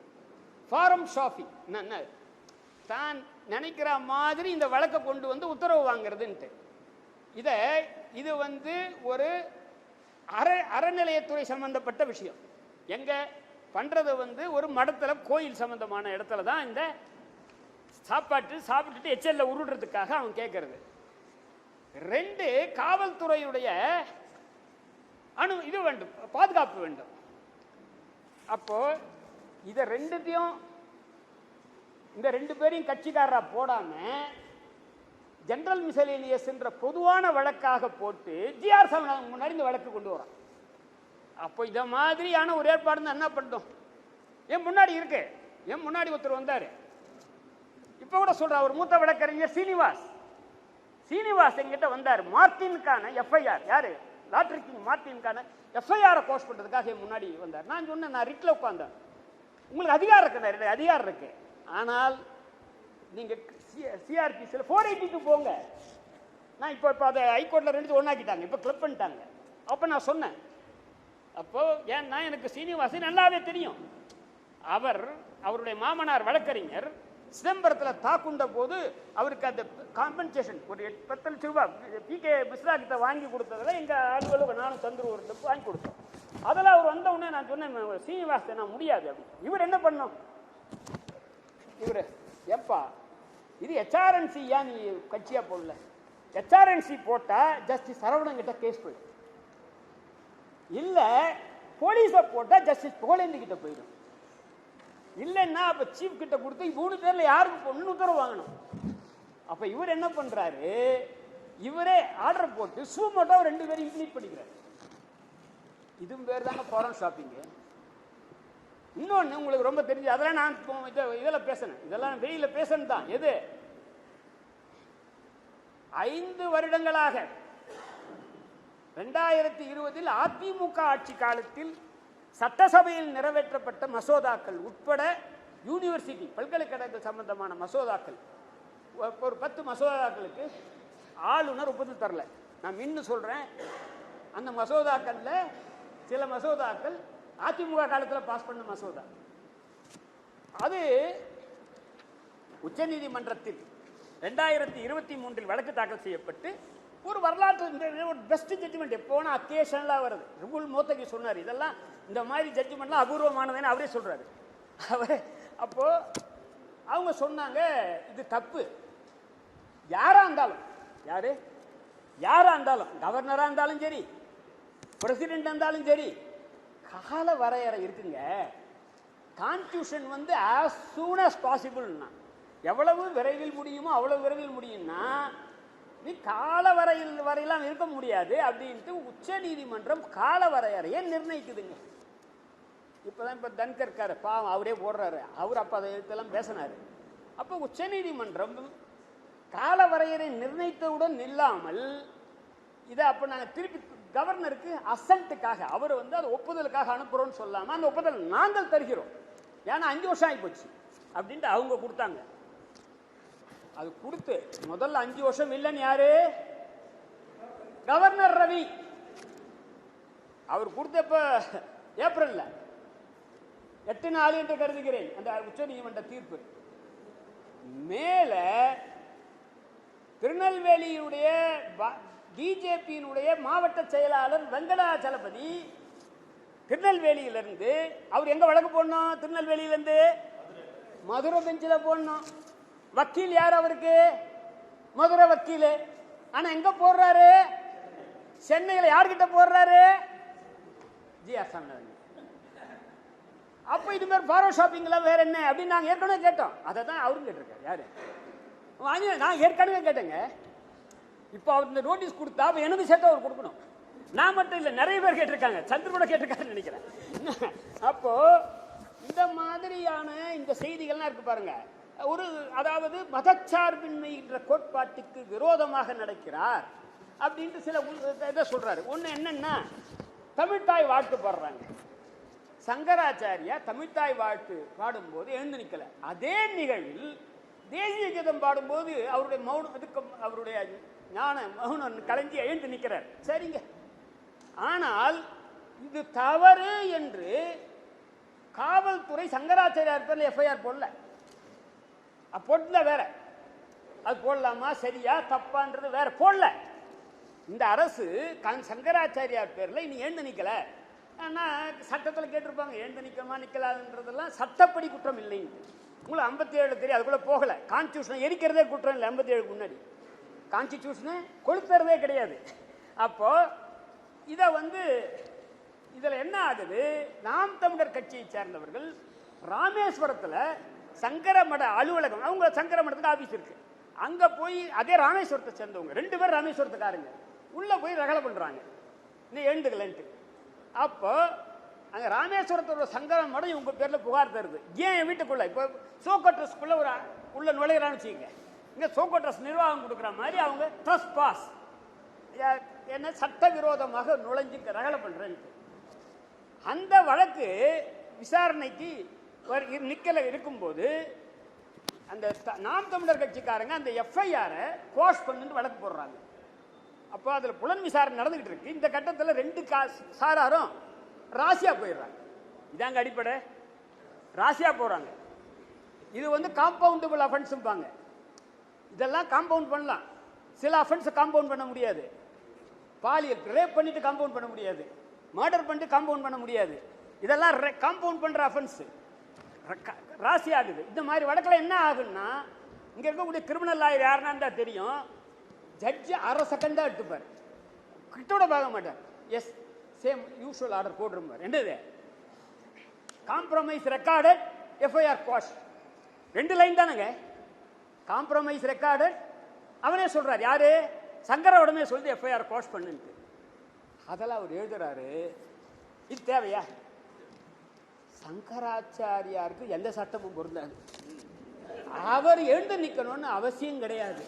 ஃபாரம் ஷாப்பிங் என்ன, தான் நினைக்கிற மாதிரி இந்த வழக்கை கொண்டு வந்து உத்தரவு வாங்கிறதுன்ட்டு. இது வந்து ஒரு அறநிலையத்துறை சம்பந்தப்பட்ட விஷயம். எங்க பண்றது வந்து ஒரு மடத்தில் கோயில் சம்பந்தமான இடத்துல தான் இந்த சாப்பிட்டுட்டு எச்சல்ல உருடுறதுக்காக அவன் கேட்கறது. 2 காவல்துறையுடைய இது வேண்டும், பாதுகாப்பு வேண்டும். அப்போ இதை ரெண்டுத்தையும் இந்த 2 பேரையும் கட்சிக்காரரா போடாம ஜெனரல் மிசலேனியஸ் என்ற பொதுவான வழக்காக போட்டு ஜிஆர் சாமிநாதன் முன்னாடி இந்த வழக்கு கொண்டு வரான். அப்போ இத மாதிரியான ஒரு ஏற்பாடு என்ன பண்ணோம்? என் முன்னாடி இருக்கு, என் முன்னாடி ஒருத்தர் வந்தாரு, இப்ப கூட சொல்ற ஒரு மூத்த வழக்கறிஞர் சீனிவாஸ் என்கிட்ட வந்தார். மார்டினுக்கான எஃப்ஐஆர், யாரு லாட்டரி கிங் மார்டினுக்கான எஃப்ஐஆர் கோர்ஸ் பண்றதுக்காக என் முன்னாடி வந்தார். நான் சொன்னேன், நான் ரிட்ல உட்கார்ந்தேன், உங்களுக்கு அதிகாரம் இருக்கு, ஆனால் நீங்க சிஆர்பிசியில் 482 போங்க. நான் இப்போ அதை ஹைகோர்ட்டில் 2 ஒன்றாக்கிட்டாங்க, இப்போ கிளப் பண்ணிட்டாங்க. அப்போ நான் சொன்னேன், அப்போ ஏன்னா எனக்கு சீனிவாசன் நல்லாவே தெரியும். அவருடைய மாமனார் வழக்கறிஞர் சிதம்பரத்தில் தாக்குண்ட போது அவருக்கு அந்த காம்பன்சேஷன் ஒரு 10 லட்சம் ரூபாய் PK மிஸ்ரா கிட்ட வாங்கி கொடுத்ததில் எங்கள் ஆளுகளுக்கு நானும் சந்துரு ஒரு வாங்கி கொடுத்தோம். அதில் அவர் வந்த உடனே நான் சொன்னேன், சீனிவாசன் நான் முடியாது அப்படின்னு. இவர் என்ன பண்ணோம், இவர் எப்பா இது HRNC-யா நீ கட்சியா போடல? HRNC போட்டா ஜஸ்டிஸ் சரவணன் கிட்ட கேஸ் போயிடும், இல்ல போலீஸ போட்டா ஜஸ்டிஸ் புகழேந்தி கிட்ட போயிடும், இல்லைன்னா அப்ப சீஃப் கிட்ட கொடுத்து 3 பேர்ல யாருக்கு பொண்ணு உத்தரவு வாங்கணும். அப்ப இவர் என்ன பண்றாரு, இவரே ஆர்டர் போட்டு சூமோட்டோ 2 பேரும் இம்ப்ளீட் பண்ணிக்கிறார். இதுவும் பேர் தாங்க ஃபாரன் ஷாப்பிங். இன்னொன்னு உங்களுக்கு ரொம்ப தெரிஞ்சு, அதெல்லாம் நான் இதெல்லாம் பேசணும், இதெல்லாம் வெளியில பேசணும் தான். எது 5 வருடங்களாக 2020 அதிமுக ஆட்சி காலத்தில் சட்டசபையில் நிறைவேற்றப்பட்ட மசோதாக்கள் உட்பட யூனிவர்சிட்டி பல்கலைக்கழக சம்பந்தமான மசோதாக்கள் ஒரு 10 மசோதாக்களுக்கு ஆளுநர் ஒப்புதல் தரல. நான் இன்னும் சொல்றேன், அந்த மசோதாக்கள்ல சில மசோதாக்கள் அதிமுக காலத்தில் பாஸ் பண்ண மசோதா. அது உச்சநீதிமன்றத்தில் 2023 வழக்கு தாக்கல் செய்யப்பட்டு ஒரு வரலாற்று பெஸ்ட் ஜட்ஜ்மெண்ட். எப்போனா அக்கேஷனலா வருது. ருகுல் மோத்தகி சொன்னார், இதெல்லாம் இந்த மாதிரி ஜட்ஜ்மெண்ட்லாம் அபூர்வமானதுன்னு அவரே சொல்றாரு. அப்போ அவங்க சொன்னாங்க இது தப்பு. யாரா இருந்தாலும், யாரா இருந்தாலும், கவர்னரா இருந்தாலும் சரி, பிரசிடென்ட் இருந்தாலும் சரி, கால வரையறை இருக்குங்க. கான்ஸ்டிடியூஷன் வந்து as soon as possible, எவ்வளவு விரைவில் முடியுமோ அவ்வளவு விரைவில் முடியும்னா நீ கால வரையெல்லாம் இருக்க முடியாது அப்படின்ட்டு உச்ச நீதிமன்றம் கால வரையறையை நிர்ணயிக்குதுங்க. இப்பதான் இப்ப தன்கர் பாவம் அவரே போடுறாரு, அவர் அப்ப அதை இதெல்லாம் பேசினாரு. அப்ப உச்ச நீதிமன்றம் கால வரையறை நிர்ணயித்தவுடன் இல்லாமல் இதை அப்ப நாங்கள் திருப்பி கவர்னருக்கு அசன்ட்டுக்காக அவர் வந்து அது ஒப்புதலுக்காக அனுப்புறோம்னு சொல்லாம அந்த ஒப்புதல் நாங்கள் தருகிறோம், ஏன்னா 5 வருஷம் ஆகி போச்சு அப்படின்ட்டு அவங்க கொடுத்தாங்க. அது கொடுத்து முதல்ல 5 வருஷம் இல்லைன்னு யாரு, கவர்னர் ரவி. அவர் கொடுத்தப்ப ஏப்ரல்ல 8 நாள் என்று கருதுகிறேன் அந்த உச்ச நீதிமன்ற தீர்ப்பு. மேல திருநெல்வேலியுடைய பிஜேபியினுடைய மாவட்ட செயலாளர் வெங்கடாச்சலபதி திருநெல்வேலியிலிருந்து, அவர் எங்க வழக்கு போடணும், திருநெல்வேலியிலிருந்து மதுரை பெஞ்சில் போடணும். வக்கீல் யார் அவருக்கு, மதுரை வக்கீல். ஆனா எங்க போடுறாரு, சென்னையில் யார்கிட்ட போடுறாரு, ஜிஆர் சாமி. அப்ப இது மாதிரி ஃபாரோ ஷாப்பிங்ல வேற என்ன அப்படின்னு நாங்க ஏற்கனவே கேட்டோம். அதை தான் அவரும் கேட்டிருக்காரு. யாரு, நான் ஏற்கனவே கேட்டேங்க. இப்போ அவர் இந்த நோட்டீஸ் கொடுத்தா எனக்கு சேர்த்து அவர் கொடுக்கணும். நான் மட்டும் இல்லை, நிறைய பேர் கேட்டிருக்காங்க, சந்திர கூட கேட்டிருக்காருன்னு நினைக்கிறேன். அப்போ இந்த மாதிரியான இந்த செய்திகள்லாம் இருக்கு பாருங்க. ஒரு அதாவது மதச்சார்பின்மை என்ற கோட்பாட்டுக்கு விரோதமாக நடக்கிறார் அப்படின்ட்டு சில இதை சொல்றாரு. ஒன்று என்னன்னா, தமிழ்தாய் வாழ்த்து பாடுறாங்க. சங்கராச்சாரியா தமிழ்தாய் வாழ்த்து பாடும்போது எழுந்து நிற்கல. அதே நிகழ்வில் தேசிய கீதம் பாடும்போது அவருடைய மௌனம், அவருடைய ஞான மௌனம் கலைஞ்சி எழுந்து நிற்கிறார். சரிங்க, ஆனால் இது தவறு என்று காவல்துறை சங்கராச்சாரியார் பேர்ல எஃப்ஐஆர் போடல. போடல வேற, அது போடலாமா சரியா தப்பான்றது வேற போடல. இந்த அரசு சங்கராச்சாரியார் பேர்ல இனி எழுந்து நிக்கல. ஆனா சட்டத்தில் கேட்டிருப்பாங்க எழுந்து நிக்கமா நிக்கலான்றதெல்லாம் சட்டப்படி குற்றம் இல்லைன்னு. உங்களுக்கு 57 தெரியும், அதுக்குள்ள போகல. கான்ஸ்டியூஷன் எரிக்கிறதே குற்றம் இல்லை. 57க்கு முன்னாடி கான்ஸ்டிடியூஷனை கொளுத்துறதே கிடையாது. அப்போ இதை வந்து இதுல என்ன ஆகுது, நாம் தமிழர் கட்சியை சேர்ந்தவர்கள் ராமேஸ்வரத்தில் சங்கரமட அலுவலகம், அவங்க சங்கரமடத்துக்கு ஆபீஸ் இருக்கு, அங்க போய் அதே ராமேஸ்வரத்தை சேர்ந்தவங்க 2 பேர் ராமேஸ்வரத்துக்காரங்க உள்ள போய் ரகலை பண்றாங்க நீ எழுந்துக்கலன்ட்டு. அப்போ அங்க ராமேஸ்வரத்தோட சங்கரம் மடம் இவங்க பேர்ல புகார் தருது. ஏன் என் வீட்டுக்குள்ள இப்போ சோகோட்ரஸ்க்குள்ள ஒரு உள்ள நுழையிறான்னு வச்சுக்கோங்க, இங்க சோகோட்ரஸ் நிர்வாகம் கொடுக்குற மாதிரி அவங்க ட்ரஸ் பாஸ் என்ன சட்டவிரோதமாக நுழைஞ்சு ரகலை பண்றேன்ட்டு. அந்த வழக்கு விசாரணைக்கு நிக்கல இருக்கும்போது அந்த நாம் தமிழர் கட்சிக்காரங்க அந்த எஃப்ஐஆரை கோஷ் பண்ணிட்டு வழக்கு போடுறாங்க. அப்போ அதுல புலன் விசாரணை நடந்துகிட்டு இருக்கு. இந்த கட்டத்தில் 2 சாராரும் ராசியா போயிடுறாங்க. இதாங்க அடிப்படை, ராசியா போறாங்க. இது வந்து காம்பவுண்டபிள் அஃபென்ஸ்பாங்க. இதெல்லாம் காம்பவுண்ட் பண்ணலாம், சில அஃபென்ஸ் காம்பவுண்ட் பண்ண முடியாது. பாலியல் ரேப் பண்ணிட்டு காம்பவுண்ட் பண்ண முடியாது, மர்டர் பண்ணிட்டு காம்பவுண்ட் பண்ண முடியாது. இதெல்லாம் காம்பவுண்ட் பண்ற அஃபென்ஸ் ராசி ஆகுது. இந்த மாதிரி வழக்கில் என்ன ஆகுன்னா இங்க இருக்கக்கூடிய கிரிமினல் லாயர் யாருன்னா தான் தெரியும். ஜட்ஜி அரை செகண்ட் தான் எடுத்துப்பார், கிட்டோட பார்க்க மாட்டார். எஸ் சேம் யூஷுவல் ஆர்டர் போட்டுருப்பார். என்னது compromise recorded FIR quash, 2 line தானங்க. காம்ப்ரமைஸ் ரெக்கார்டட் அவனே சொல்றாரு, யாரு சங்கரோடமே சொல்லி எஃப்ஐஆர் குவாஷ் பண்ணுன்ட்டு. அதெல்லாம் அவர் எழுதுறாரு. இது தேவையா? சங்கராச்சாரியாருக்கு எந்த சட்டமும் பொருந்தாது. அவர் எழுந்து நிக்கணும்னு அவசியம் கிடையாது.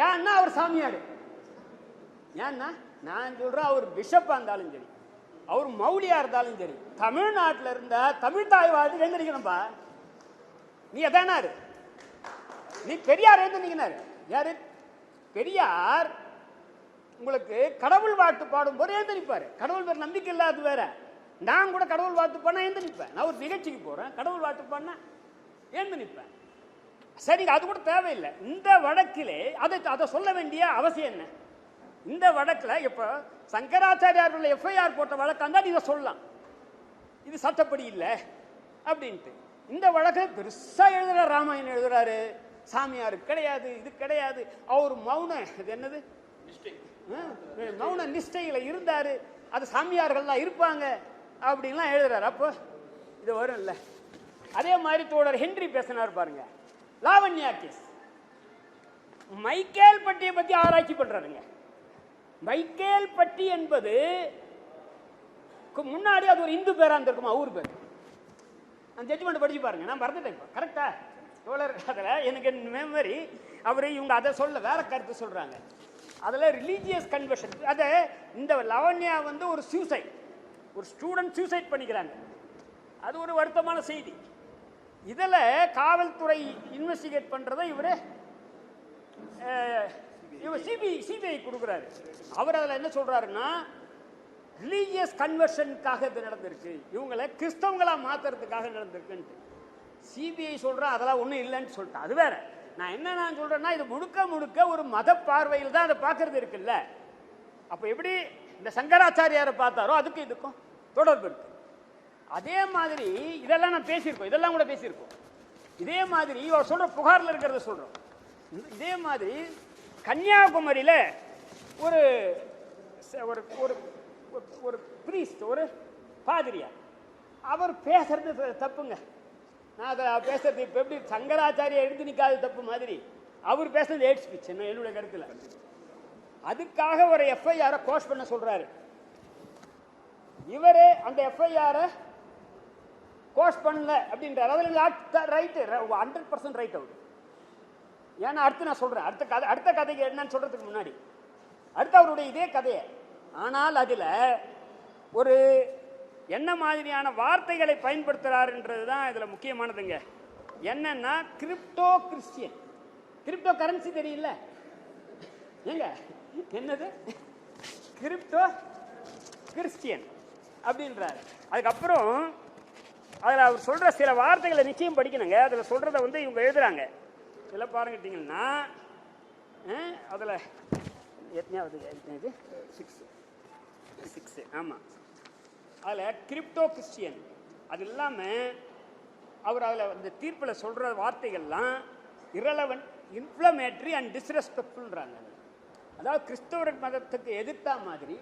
ஏன்னா அவர் சாமியார். ஏன்னா நான் சொல்றேன், அவர் பிஷப்பா இருந்தாலும் சரி, அவர் மௌலியா இருந்தாலும் சரி, தமிழ்நாட்டில் இருந்த தமிழ் தாய்வாதி எழுந்து நிக்கணும்பா. நீ எதானாரு, நீ பெரியார் எழுந்து நிக்கிறாரு. யாரு பெரியார்? உங்களுக்கு கடவுள் வாழ்த்து பாடும் போது எழுந்து நிற்பாரு. கடவுள் பேர் நம்பிக்கை இல்லாத வேற. நான் கூட கடவுள் வாழ்த்து பண்ணா எழுந்து நிற்பேன். நான் ஒரு நிகழ்ச்சிக்கு போறேன், கடவுள் வாழ்த்து பண்ணா எழுந்து நிற்பேன். சரிங்க, அது கூட தேவையில்லை. இந்த வழக்கிலே அதை சொல்ல வேண்டிய அவசியம் என்ன? இந்த வழக்கில் இப்போ சங்கராச்சாரியார்கள் எஃப்ஐஆர் போட்ட வழக்கம் தான் இதை சொல்லலாம், இது சட்டப்படி இல்லை அப்படின்ட்டு. இந்த வழக்கில் பெருசா எழுதுறாரு, ராமாயணம் எழுதுறாரு, சாமியார் கிடையாது, இது கிடையாது, அவர் மௌன இது என்னது மௌன நிஷ்டையில இருந்தாரு, அது சாமியார்கள்லாம் இருப்பாங்க அப்படின்லாம் எழுதுறாரு. அப்போ இது வரும் இல்லை? அதே மாதிரி தோழர் ஹென்றி பேசினார் பாருங்க, லாவண்யா கேஸ். மைக்கேல் பட்டியை பத்தி ஆராய்ச்சி பண்றாருங்க. மைக்கேல் பட்டி என்பது முன்னாடி அது ஒரு இந்து பேரா இருந்திருக்குமா, ஊர் பேர். அந்த ஜட்ஜ்மெண்ட் படிச்சு பாருங்க, நான் மறந்துட்டேன் கரெக்டா தோழர். அதில் எனக்கு மெமரி, அவரு இவங்க அதை சொல்ல வேற கருத்து சொல்றாங்க. அதில் ரிலீஜியஸ் கன்வர்ஷன். அதை இந்த லாவண்யா வந்து ஒரு சூசைட், ஒரு ஸ்டூடெண்ட் சூசைட் பண்ணிக்கிறாங்க. அது ஒரு வருத்தமான செய்தி. இதில் காவல்துறை இன்வெஸ்டிகேட் பண்றதை இவர் சிபிஐ கொடுக்குறாரு. அவர் அதில் என்ன சொல்றாருன்னா, ரிலீஜியஸ் கன்வர்ஷனுக்காக இது நடந்திருக்கு, இவங்களை கிறிஸ்தவங்களா மாத்துறதுக்காக நடந்திருக்குன்ட்டு. சிபிஐ சொல்ற அதெல்லாம் ஒன்றும் இல்லைன்னு சொல்லிட்டேன். அது வேற. நான் என்ன சொல்றேன்னா, இது முழுக்க முழுக்க ஒரு மத பார்வையில் தான் அதை பார்க்கறது இருக்குல்ல. அப்போ எப்படி இந்த சங்கராச்சாரியாரை பார்த்தாரோ அதுக்கு இதுக்கும் தொடர்பு இருக்கு. அதே மாதிரி இதெல்லாம் நான் பேசியிருக்கோம், இதெல்லாம் கூட பேசியிருக்கோம். இதே மாதிரி அவர் சொல்ற புகாரில் இருக்கிறத சொல்றோம். இதே மாதிரி கன்னியாகுமரியில் ஒரு ஒரு பிரீஸ்ட், ஒரு பாதிரியார், அவர் பேசுறது தப்புங்க. நான் அதை பேசுறது இப்போ எப்படி சங்கராச்சாரியா எழுதி நிற்காது தப்பு மாதிரி அவர் பேசுறது ஹேட் ஸ்பீச் என்னுடைய கருத்தில். அதுக்காக ஒரு எஃப்ஐஆரை கோஷ் பண்ண சொல்றாரு. இவரே அந்த எஃப்ஐஆரை கோஷ் பண்ணல அப்படின்றார். அதில் ரைட்டு 100% ரைட் அவுட். ஏன்னா அடுத்து நான் சொல்றேன், அடுத்த கதைக்கு என்னன்னு சொல்றதுக்கு முன்னாடி அடுத்து அவருடைய இதே கதையை. ஆனால் அதில் ஒரு என்ன மாதிரியான வார்த்தைகளை பயன்படுத்துறாருன்றது தான் இதில் முக்கியமானதுங்க. என்னன்னா கிரிப்டோ கிறிஸ்டியன், கிரிப்டோ கரன்சி தெரியல ஏங்க, என்னது கிரிப்டோ கிறிஸ்டியன் அப்படின்றாரு. அதுக்கப்புறம் அதில் அவர் சொல்ற சில வார்த்தைகளை நிச்சயம் படிக்கணுங்க. அதில் சொல்றதை வந்து இவங்க எழுதுறாங்க. இதில் பாருங்கிட்டீங்கன்னா அதில் எத்தனையாவது இது 6 ஆமாம். அதில் கிரிப்டோ கிறிஸ்டியன் அது இல்லாமல் அவர் அதில் அந்த தீர்ப்பில் சொல்கிற வார்த்தைகள்லாம் இரலவென்ட், இன்ஃப்ளமேட்ரி அண்ட் டிஸ்ரெஸ்பெக்ட்ஃபுல்ன்றாங்க. அதாவது கிறிஸ்தவ மதத்துக்கு எதிர்த்தா மாதிரி,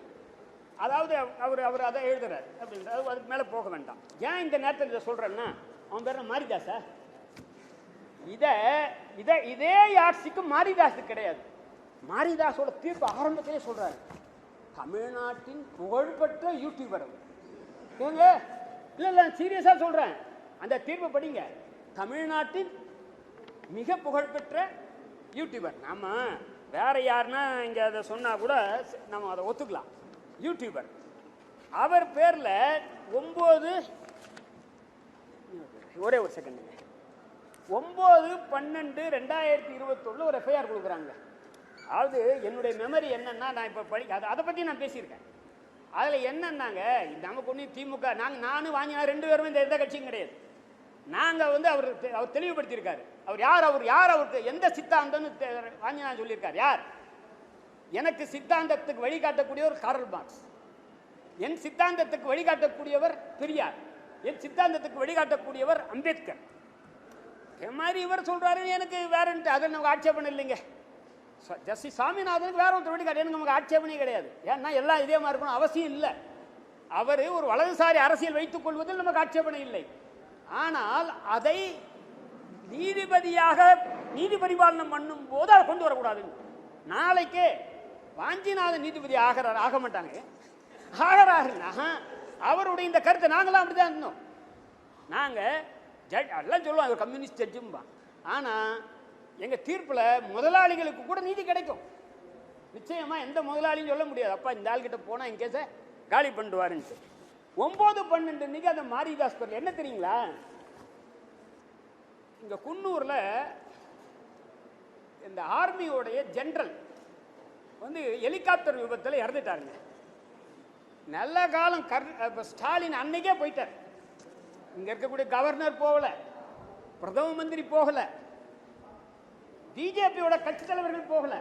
அதாவது அவர் அதை எழுதுறாரு அப்படின்றது. அதுக்கு மேலே போக வேண்டாம். ஏன் இந்த நேரத்தில் இதை சொல்கிறேன்னா, அவன் பேர் மாரிதாசா? இதே யாட்சிக்கு மாரிதாஸு கிடையாது. மாரிதாஸோட தீர்ப்பு ஆரம்பத்திலே சொல்றாரு, தமிழ்நாட்டின் புகழ்பெற்ற யூடியூபர் ஏங்க. இல்லை சீரியஸா சொல்றேன், அந்த தீர்ப்பு படிங்க. தமிழ்நாட்டின் மிக புகழ்பெற்ற யூடியூபர். நாம வேற யாருன்னா இங்க அதை சொன்னா கூட நம்ம அதை ஒத்துக்கலாம். யூடியூபர் அவர் பேர்ல 9 ஒரே ஒரு செகண்ட் 9/12/2021 ஒரு எஃப்ஐஆர் கொடுக்குறாங்க. அதாவது என்னுடைய மெமரி என்னன்னா, நான் இப்போ அதை பற்றி நான் பேசியிருக்கேன். அதில் என்னன்னாங்க, நமக்கு ஒன்றும் திமுக நானும் வாங்கினா 2 பேருமே இந்த எந்த கட்சியும் கிடையாது. நாங்கள் வந்து அவர் தெளிவுபடுத்தியிருக்காரு. அவர் யார் அவருக்கு எந்த சித்தாந்தம்னு வாங்கினா சொல்லியிருக்காரு. யார்? எனக்கு சித்தாந்தத்துக்கு வழிகாட்டக்கூடியவர் கார்ல் மார்க்ஸ், என் சித்தாந்தத்துக்கு வழிகாட்டக்கூடியவர் பெரியார், என் சித்தாந்தத்துக்கு வழிகாட்டக்கூடியவர் அம்பேத்கர். மாதிரி இவர் சொல்றாரு எனக்கு வேறன்ட்டு அதை நமக்கு ஆட்சேபணம் இல்லைங்க. ஜஸ்டிஸ் சாமிநாதனுக்கு வேற ஒருத்தர் கிடையாது, எனக்கு நமக்கு ஆட்சேபனே கிடையாது. ஏன்னா எல்லாம் இதே மாதிரி இருக்கணும் அவசியம் இல்லை. அவர் ஒரு வலதுசாரி அரசியல் வைத்துக் கொள்வதில் நமக்கு ஆட்சேபனை இல்லை. ஆனால் அதை நீதிபதியாக நீதி பரிபாலனம் பண்ணும் போது அதை கொண்டு வரக்கூடாது. நாளைக்கு வாஞ்சிநாதன் நீதிபதி ஆக மாட்டாங்க, ஆகிறாருன்னா அவருடைய இந்த கருத்தை நாங்களாம் அப்படிதான் இருந்தோம். நாங்கள் எல்லாம் சொல்லுவோம் கம்யூனிஸ்ட் ஜட்ஜும்பா. ஆனால் எங்கள் தீர்ப்பில் முதலாளிகளுக்கு கூட நீதி கிடைக்கும். நிச்சயமாக எந்த முதலாளியும் சொல்ல முடியாது அப்பா இந்த ஆள்கிட்ட போனால் என் கேஸை காலி பண்ணுவாருன்ட்டு. 9/12 அன்னைக்கு அந்த மாரிதாஸ் பேர் என்ன தெரியுங்களா, இங்கே குன்னூரில் இந்த ஆர்மியோடைய ஜெனரல் வந்து ஹெலிகாப்டர் விபத்தில் இறந்துட்டாருங்க. நல்ல காலம் ஸ்டாலின் அன்னைக்கே போயிட்டார். இங்க இருக்கக்கூடிய கவர்னர் போகல, பிரதம மந்திரி போகல, பிஜேபியோட கட்சி தலைவர்கள் போகல.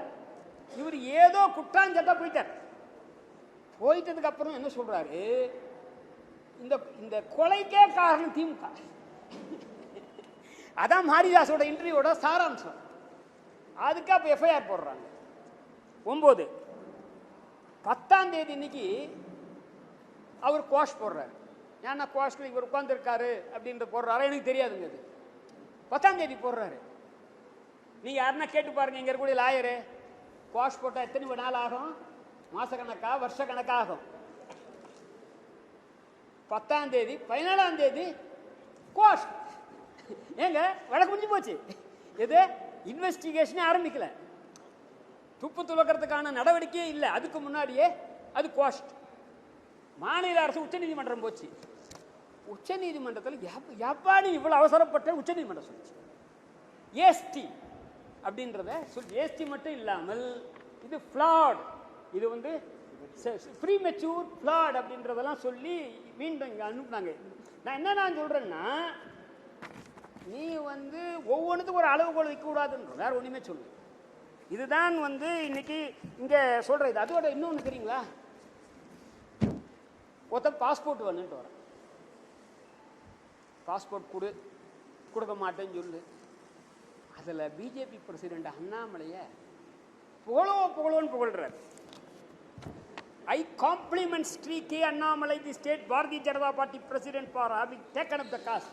இவர் ஏதோ குற்றாஞ்சத்தா போயிட்டார். போயிட்டதுக்கு அப்புறம் என்ன சொல்றாரு, இந்த கொலைக்கே காரணம் திமுக. அதான் மாரிதாஸோட இன்டர்வியூட சாராம்சம். அதுக்கு அப்ப எஃப்ஐஆர் போடுறாங்க. 9 10ஆம் தேதி இன்னைக்கு அவர் குவாஷ் போடுறாரு. ஏன்னா குவாஷ்ல இவர் உட்கார்ந்துருக்காரு அப்படின்ற போடுறாரு, எனக்கு தெரியாதுங்க. அது 10ஆம் தேதி போடுறாரு. நீங்க யாருன்னா கேட்டு பாருங்க, இங்க இருக்கக்கூடிய லாயரு குவாஷ் போட்டா எத்தனை நாள் ஆகும், மாச கணக்கா வருஷ கணக்காகும். 10ஆம் தேதி 14ஆம் தேதி குவாஷ். ஏங்க வழக்கு முடிஞ்சு போச்சு. எது இன்வெஸ்டிகேஷனே ஆரம்பிக்கல, துப்பு துளக்கிறதுக்கான நடவடிக்கையே இல்லை. அதுக்கு முன்னாடியே அது குவாஷ். மாநில அரசு உச்ச நீதிமன்றம் போச்சு. உச்ச நீதிமன்றத்தில் எப்பாடி இவ்வளவு அவசரப்பட்ட உச்ச நீதிமன்றம் சொல்லிச்சு ஏஸ்டி அப்படின்றத சொல்லி. ஏஸ்டி மட்டும் இல்லாமல் இது ஃப்ளாட், இது வந்து ப்ரீமெச்சூர் ஃப்ளாட் அப்படின்றதெல்லாம் சொல்லி மீண்டும் இங்கே அனுப்புனாங்க. நான் சொல்றேன்னா, நீ வந்து ஒவ்வொன்றுத்துக்கும் ஒரு அளவுகோல் வைக்கக்கூடாதுன்ற வேற ஒன்றுமே சொல்லு. இதுதான் வந்து இன்னைக்கு இங்கே சொல்றது. அதோட இன்னொன்று தெரியுங்களா, ஒருத்தன் பாஸ்போர்ட் வந்துட்டு வர, பாஸ்போர்ட் கொடுக்க மாட்டேன்னு சொல்லு. அதில் பிஜேபி பிரசிடென்ட் அண்ணாமலைய புகழோன்னு புகழ்றாரு. I compliment Shri K Annamalai, the state Bharatiya Janata party president for having taken up the cause.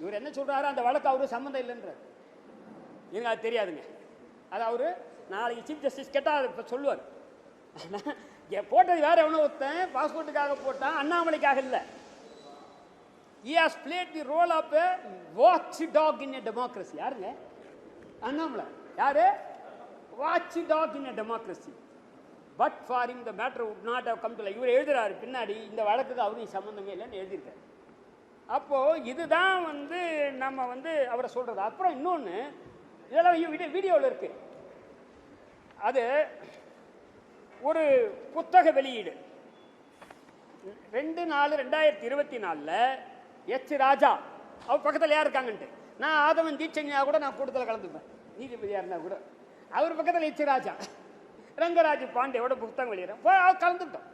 இவர் என்ன சொல்றாரு, அந்த வழக்கு அவரு சம்மந்தம் இல்லைன்றார். எனக்கு அது தெரியாதுங்க. அது அவரு நாளைக்கு சீஃப் ஜஸ்டிஸ் கேட்டால் இப்போ சொல்லுவார். போட்டது வேற எவனோ ஒருத்தன் பாஸ்போர்ட்டுக்காக போட்டான், அண்ணாமலைக்காக இல்லை. He has played the role of a watchdog in a democracy. யாருங்க அண்ணாமலை? யாரு? watchdog in a democracy. But for him the matter would not have come to light. இவர் எழுதுறாரு பின்னாடி, இந்த வழக்குக்கு அவருக்கு சம்பந்தமே இல்லைன்னு எழுதியிருக்காரு. அப்போ இதுதான் வந்து நம்ம வந்து அவரை சொல்றது. அப்புறம் இன்னொன்று, இதெல்லாம் வீடியோவில் இருக்கு. அது ஒரு புத்தக வெளியீடு 2/4/2024 எச் ராஜா, அவர் பக்கத்தில் யார் இருக்காங்கன்ட்டு. நான் ஆதவன் தீட்சண்யா கூட நான் கூட்டத்தில் கலந்துப்பேன், நீதிபதியாக இருந்தால் கூட. அவர் பக்கத்தில் எச் ராஜா, ரங்கராஜ் பாண்டேயோட புத்தகம் வெளியிடறேன். கலந்துட்டோம்.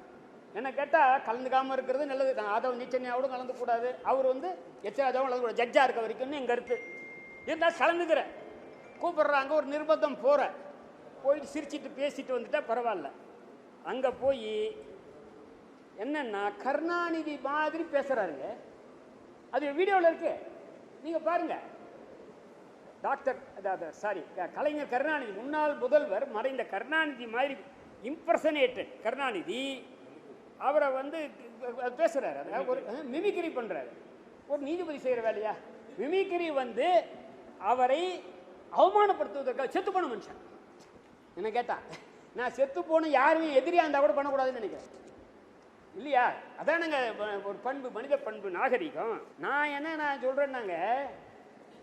என்ன கேட்டால் கலந்துக்காமல் இருக்கிறது நல்லது. நான் ஆதவன் தீட்சண்யாவோட கலந்துக்கூடாது, அவர் வந்து எச் ராஜாவும் கலந்துக்கூடாது, ஜட்ஜாக இருக்க வரைக்கும்னு என் கருத்து. இருந்தால் கலந்துக்கிறேன். கூப்பிடுறாங்க, ஒரு நிர்பந்தம் போகிறேன். போயிட்டு சிரிச்சிட்டு பேசிட்டு வந்துட்டா பரவாயில்ல. அங்கே போய் என்னன்னா கருணாநிதி மாதிரி பேசுறாருங்க. அது வீடியோவில் இருக்கு, நீங்க பாருங்க. கலைஞர் கருணாநிதி, முன்னாள் முதல்வர் மறைந்த கருணாநிதி மாதிரி இம்பர்சனேட்டட் கருணாநிதி அவரை வந்து பேசுறாரு. அதாவது ஒரு மிமிக்ரி பண்றாரு. ஒரு நீதிபதி செய்யற வேலையா மிமிக்ரி? வந்து அவரை அவமானப்படுத்துவதற்காக செத்து போன மனுஷன். என்ன கேட்டா, நான் செத்து போன யாருமே எதிரியா இருந்தா கூட பண்ணக்கூடாதுன்னு நினைக்கிறேன், இல்லையா? அதானுங்க ஒரு பண்பு, மனித பண்பு, நாகரிகம். நான் சொல்றேன்னாங்க,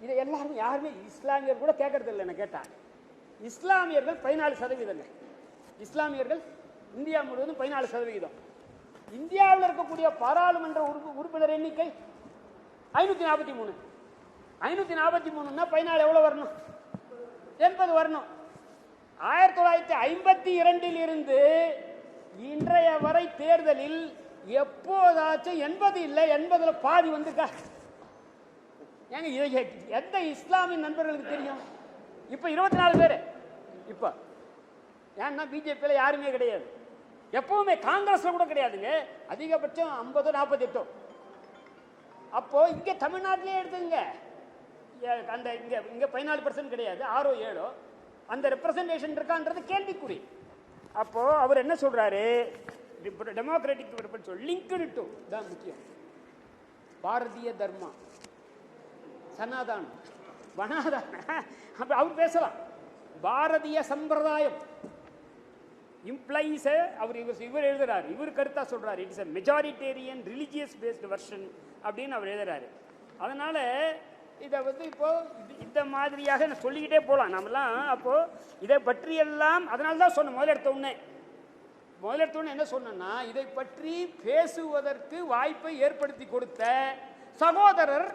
இதை எல்லாரும் யாருமே இஸ்லாமியர் கூட கேட்கறது இல்லை. என்ன கேட்டா, இஸ்லாமியர்கள் 14%. இஸ்லாமியர்கள் இந்தியா முழுவதும் 14%. இந்தியாவில் இருக்கக்கூடிய பாராளுமன்ற உறுப்பினர் எண்ணிக்கை 543. 543ன்னா 14 எவ்வளவு வரணும்? 80 வரணும். 1952 இருந்து இன்றைய வரை தேர்தலில் எப்போதாச்சும் 80 இல்லை, 80ல் பாதி வந்துக்கா. ஏங்க இதை எந்த இஸ்லாமிய நண்பர்களுக்கு தெரியும்? இப்போ 24 பேர். இப்போ ஏன்னா பிஜேபியில் யாருமே கிடையாது, எப்பவுமே காங்கிரஸ்ல கூட கிடையாதுங்க. அதிகபட்சம் 50 48. அப்போ இங்க தமிழ்நாட்டிலே எடுத்துங்க, அந்த இங்க இங்க 14% கிடையாது, 6 7 அந்த ரெப்ரசன்டேஷன் இருக்கான்றது கேள்விக்குறி. அப்போ அவர் என்ன சொல்றாரு, டெமோக்ராட்டிக் லிங்க்டு டு தான் முக்கியம். பாரதிய தர்மா, சனாதன வனாதன, அப்ப அவர் பேசலாம். பாரதிய சம்பிரதாயம் இம்ப்ளைஸ், இவர் எழுதுறாரு, இவர் கருத்தா சொல்றாரு, it's a majoritarian religious based version அப்படின்னு அவர் எழுதுறாரு. அதனால இதை வந்து இப்போ இந்த மாதிரியாக நான் சொல்லிக்கிட்டே போகலாம் நம்மலாம். அப்போ இதை பற்றியெல்லாம் அதனால தான் சொன்னேன் முதல் எடுத்த உடனே என்ன சொன்னா, இதை பற்றி பேசுவதற்கு வாய்ப்பை ஏற்படுத்தி கொடுத்த சகோதரர்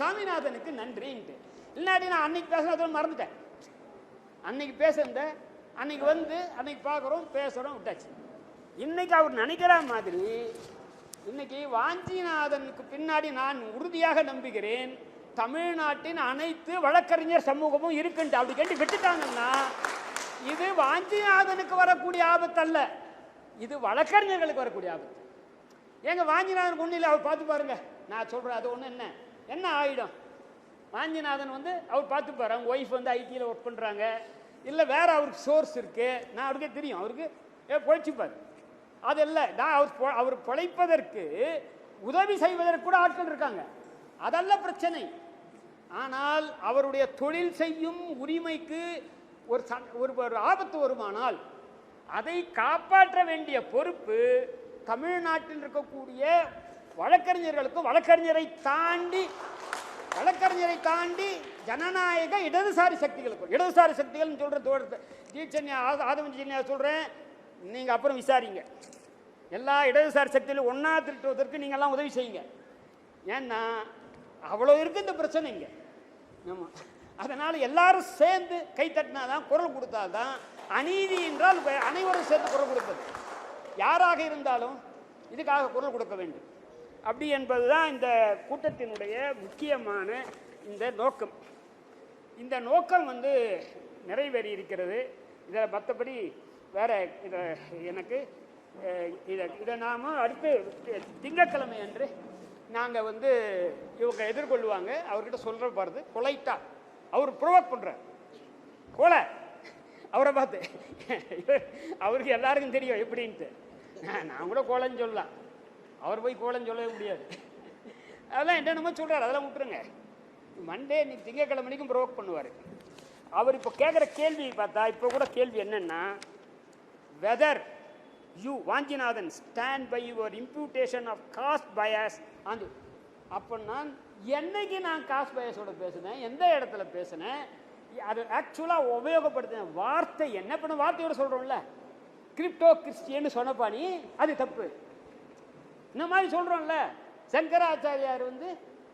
சாமிநாதனுக்கு நன்றின்ட்டு. இல்லாட்டி நான் அன்னைக்கு பேசுறத மறந்துட்டேன். அன்னைக்கு பேசுறேன், அன்னைக்கு வந்து அன்னைக்கு பார்க்குறோம் பேசுகிறோம் விட்டாச்சு. இன்னைக்கு அவர் நினைக்கிற மாதிரி இன்னைக்கு வாஞ்சிநாதனுக்கு பின்னாடி நான் உறுதியாக நம்புகிறேன் தமிழ்நாட்டின் அனைத்து வழக்கறிஞர் சமூகமும் இருக்குன்ட்டு. அப்படி கேட்டு விட்டுட்டாங்கன்னா இது வாஞ்சிநாதனுக்கு வரக்கூடிய ஆபத்து அல்ல, இது வழக்கறிஞர்களுக்கு வரக்கூடிய ஆபத்து. ஏங்க வாஞ்சிநாதனுக்கு ஒன்றும் இல்லை, அவர் பார்த்து பாருங்க. நான் சொல்கிறேன் அது ஒன்று என்ன ஆகிடும். வாஞ்சிநாதன் வந்து அவர் பார்த்துப்பார், அவங்க ஒய்ஃப் வந்து ஐடியில் ஒர்க் பண்ணுறாங்க, இல்லை வேற அவருக்கு சோர்ஸ் இருக்கு, நான் அவருக்கே தெரியும், அவருக்கு பொழைச்சிப்பார். அது இல்லை, நான் அவர் பொழைப்பதற்கு உதவி செய்வதற்கு கூட ஆட்கள் இருக்காங்க, அதல்ல பிரச்சனை. ஆனால் அவருடைய தொழில் செய்யும் உரிமைக்கு ஒரு ஆபத்து வருமானால் அதை காப்பாற்ற வேண்டிய பொறுப்பு தமிழ்நாட்டில் இருக்கக்கூடிய வழக்கறிஞர்களுக்கும், வழக்கறிஞரை தாண்டி ஜனநாயக இடதுசாரி சக்திகளுக்கும். இடதுசாரி சக்திகள் சொல்ற ஆதவஞ்சன்யா சொல்றேன், நீங்க அப்புறம் விசாரிங்க. எல்லா இடதுசாரி சக்தியிலும் ஒன்னா திட்டுவதற்கு நீங்க எல்லாம் உதவி செய்யுங்க. ஏன்னா அவ்வளவு இருக்கு இந்த பிரச்சனைங்க. ஆமா, அதனால எல்லாரும் சேர்ந்து கை தட்டினாதான், குரல் கொடுத்தாதான். அநீதி என்றால் அனைவரும் சேர்ந்து குரல் கொடுப்பது, யாராக இருந்தாலும் இதுக்காக குரல் கொடுக்க வேண்டும். அப்படி என்பதுதான் இந்த கூட்டத்தினுடைய முக்கியமான இந்த நோக்கம். இந்த நோக்கம் வந்து நிறைவேறி இருக்கிறது. இதில் மற்றபடி வேற எனக்கு இதை நாம் அடுத்து திங்கட்கிழமை அன்று நாங்கள் வந்து இவங்க எதிர்கொள்வாங்க. அவர்கிட்ட சொல்கிற பாருது பொலைட்டா, அவர் ப்ரொவோக் பண்ணுறார் கோலை, அவரை பார்த்து அவருக்கு எல்லாருக்கும் தெரியும் எப்படின்ட்டு. நான் கூட கோலைன்னு சொல்லலாம், அவர் போய் கோலன்னு சொல்லவே முடியாது. அதெல்லாம் என்னென்னமோ சொல்கிறார், அதெல்லாம் விட்டுருங்க. மண்டே இன்னைக்கு திங்கக்கிழமைக்கும் ப்ரொவோக் பண்ணுவார். அவர் இப்போ கேட்குற கேள்வி பார்த்தா, இப்போ கூட கேள்வி என்னன்னா, whether you Vanchinathan stand by your imputation of caste bias and. அப்போ என்னைக்கு நான் காஸ்ட் பயாஸோட பேசுனேன், எந்த இடத்துல பேசுனேன், அது ஆக்சுவலாக உபயோகப்படுத்தின வார்த்தை என்ன பண்ண வார்த்தையோட சொல்கிறோம்ல, கிரிப்டோ கிறிஸ்டியன்னு சொன்னப்பா நீ, அது தப்பு. இந்த மாதிரி சொல்கிறோம்ல, சங்கராச்சாரியார் வந்து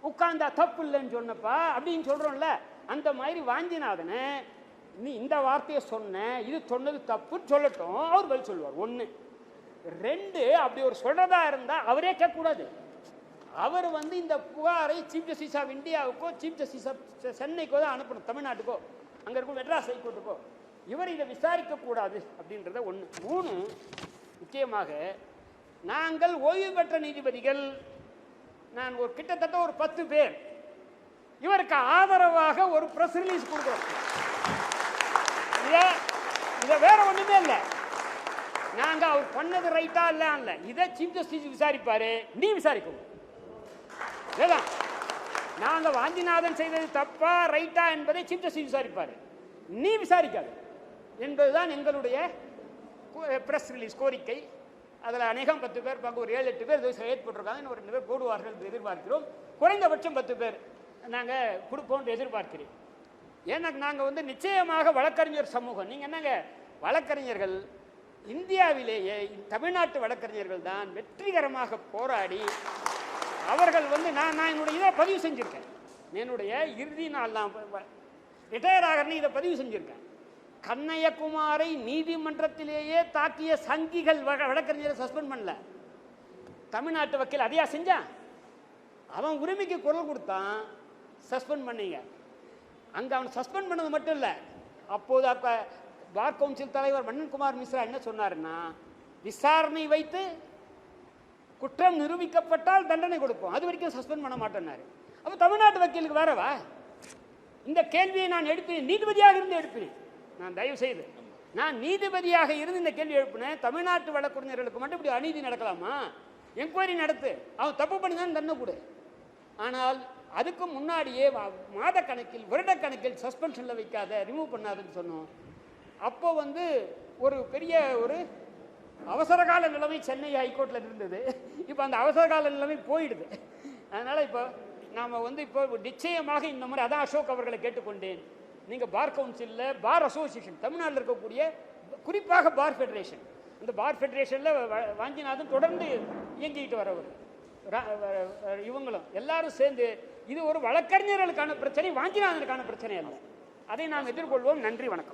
உட்கார்ந்தா தப்பு இல்லைன்னு சொன்னப்பா அப்படின்னு சொல்கிறோம்ல, அந்த மாதிரி வாஞ்சிநாதனை நீ இந்த வார்த்தையை சொன்ன, இது சொன்னது தப்புன்னு சொல்லட்டும், அவர் பதில் சொல்லுவார். 1 2 அப்படி ஒரு சொல்றதா இருந்தால் அவரே கேட்கக்கூடாது. அவர் வந்து இந்த புகாரை சீஃப் ஜஸ்டிஸ் ஆஃப் இந்தியாவுக்கோ சீஃப் ஜஸ்டிஸ் ஆஃப் சென்னைக்கோ தான் அனுப்பணும், தமிழ்நாட்டுக்கோ அங்கே இருக்கும் மெட்ராஸ் ஹைகோர்ட்டுக்கோ. இவர் இதை விசாரிக்கக்கூடாது அப்படின்றத 1. 3 முக்கியமாக நாங்கள் ஓய்வு பெற்ற நீதிபதிகள், நான் ஒரு கிட்டத்தட்ட ஒரு 10 பேர் இவருக்கு ஆதரவாக ஒரு பிரஸ் ரிலீஸ் கொடுக்குறோம். இதை வேற ஒண்ணுமே இல்லை, நாங்க அவர் பண்ணது ரைட்டா இல்ல, இதை சீஃப் ஜஸ்டிஸ் விசாரிப்பாரு, நீ விசாரிக்கணும். நாங்க வாஞ்சிநாதன் செய்தது தப்பா ரைட்டா என்பதை சீஃப் ஜஸ்டிஸ் விசாரிப்பாரு, நீ விசாரிக்காது என்பதுதான் எங்களுடைய பிரஸ் ரிலீஸ் கோரிக்கை. அதில் அநேகம் 10 பேர், ஒரு 7-8 பேர் ஏற்பட்டிருக்காங்க, இன்னும் 2 பேர் போடுவார்கள் என்று எதிர்பார்க்கிறோம். குறைந்தபட்சம் 10 பேர் நாங்கள் கொடுப்போம் என்று எதிர்பார்க்கிறேன். ஏன்னா நாங்கள் வந்து நிச்சயமாக வழக்கறிஞர் சமூகம். நீங்கள் என்னங்க, வழக்கறிஞர்கள் இந்தியாவிலேயே தமிழ்நாட்டு வழக்கறிஞர்கள் தான் வெற்றிகரமாக போராடி அவர்கள் வந்து நான் என்னுடைய இதை பதிவு செஞ்சுருக்கேன். என்னுடைய இறுதி நாள் நான் ரிட்டையர் ஆகிறேன்னு இதை பதிவு செஞ்சுருக்கேன். கண்ணையகுமாரை நீதிமன்றத்திலேயே தாக்கிய சங்கிகள் வழக்கறிஞரை சஸ்பெண்ட் பண்ணல, தமிழ்நாட்டு வக்கீல் அதையா செஞ்சா? அவன் உரிமைக்கு குரல் கொடுத்தான், சஸ்பெண்ட் பண்ணீங்க. அங்கே அவன் சஸ்பெண்ட் பண்ணது மட்டும் இல்லை, அப்போது அப்போ பார் கவுன்சில் தலைவர் மன்னன்குமார் மிஸ்ரா என்ன சொன்னாருன்னா, விசாரணை வைத்து குற்றம் நிரூபிக்கப்பட்டால் தண்டனை கொடுப்போம், அது வரைக்கும் சஸ்பெண்ட் பண்ண மாட்டேன்னாரு. அப்போ தமிழ்நாட்டு வக்கீலுக்கு வேறவா? இந்த கேள்வியை நான் எழுப்பினேன், நீதிபதியாக இருந்து எழுப்பினேன். நான் தயவு செய்து நான் நீதிபதியாக இருந்து இந்த கேள்வி எழுப்பினேன். தமிழ்நாட்டு வழக்கறிஞர்களுக்கு மட்டும் இப்படி அநீதி நடக்கலாமா? என்கொயரி நடத்து, அவன் தப்பு பண்ணி தான் தண்டனை கொடு. ஆனால் அதுக்கு முன்னாடியே மாத கணக்கில் வருடக்கணக்கில் சஸ்பென்ஷனில் வைக்காத, ரிமூவ் பண்ணாதுன்னு சொன்னோம். அப்போ ஒரு பெரிய ஒரு அவசரகால நிலைமை சென்னை ஹைகோர்ட்டில் இருந்தது. இப்போ அந்த அவசரகால நிலைமை போயிடுது. அதனால் இப்போ நாம் இப்போ நிச்சயமாக இந்த மாதிரி அதான் அசோக் அவர்களை கேட்டுக்கொண்டேன், நீங்கள் பார் கவுன்சிலில் பார் அசோசியேஷன் தமிழ்நாட்டில் இருக்கக்கூடிய குறிப்பாக பார் ஃபெடரேஷன், இந்த பார் ஃபெடரேஷனில் வாஞ்சிநாதன் தொடர்ந்து இயங்கிக்கிட்டு வரவர், இவங்களும் எல்லாரும் சேர்ந்து இது ஒரு வழக்கறிஞர்களுக்கான பிரச்சனை, வாஞ்சிநாதனுக்கான பிரச்சனை அல்ல, அதை நாம் எதிர்கொள்வோம். நன்றி, வணக்கம்.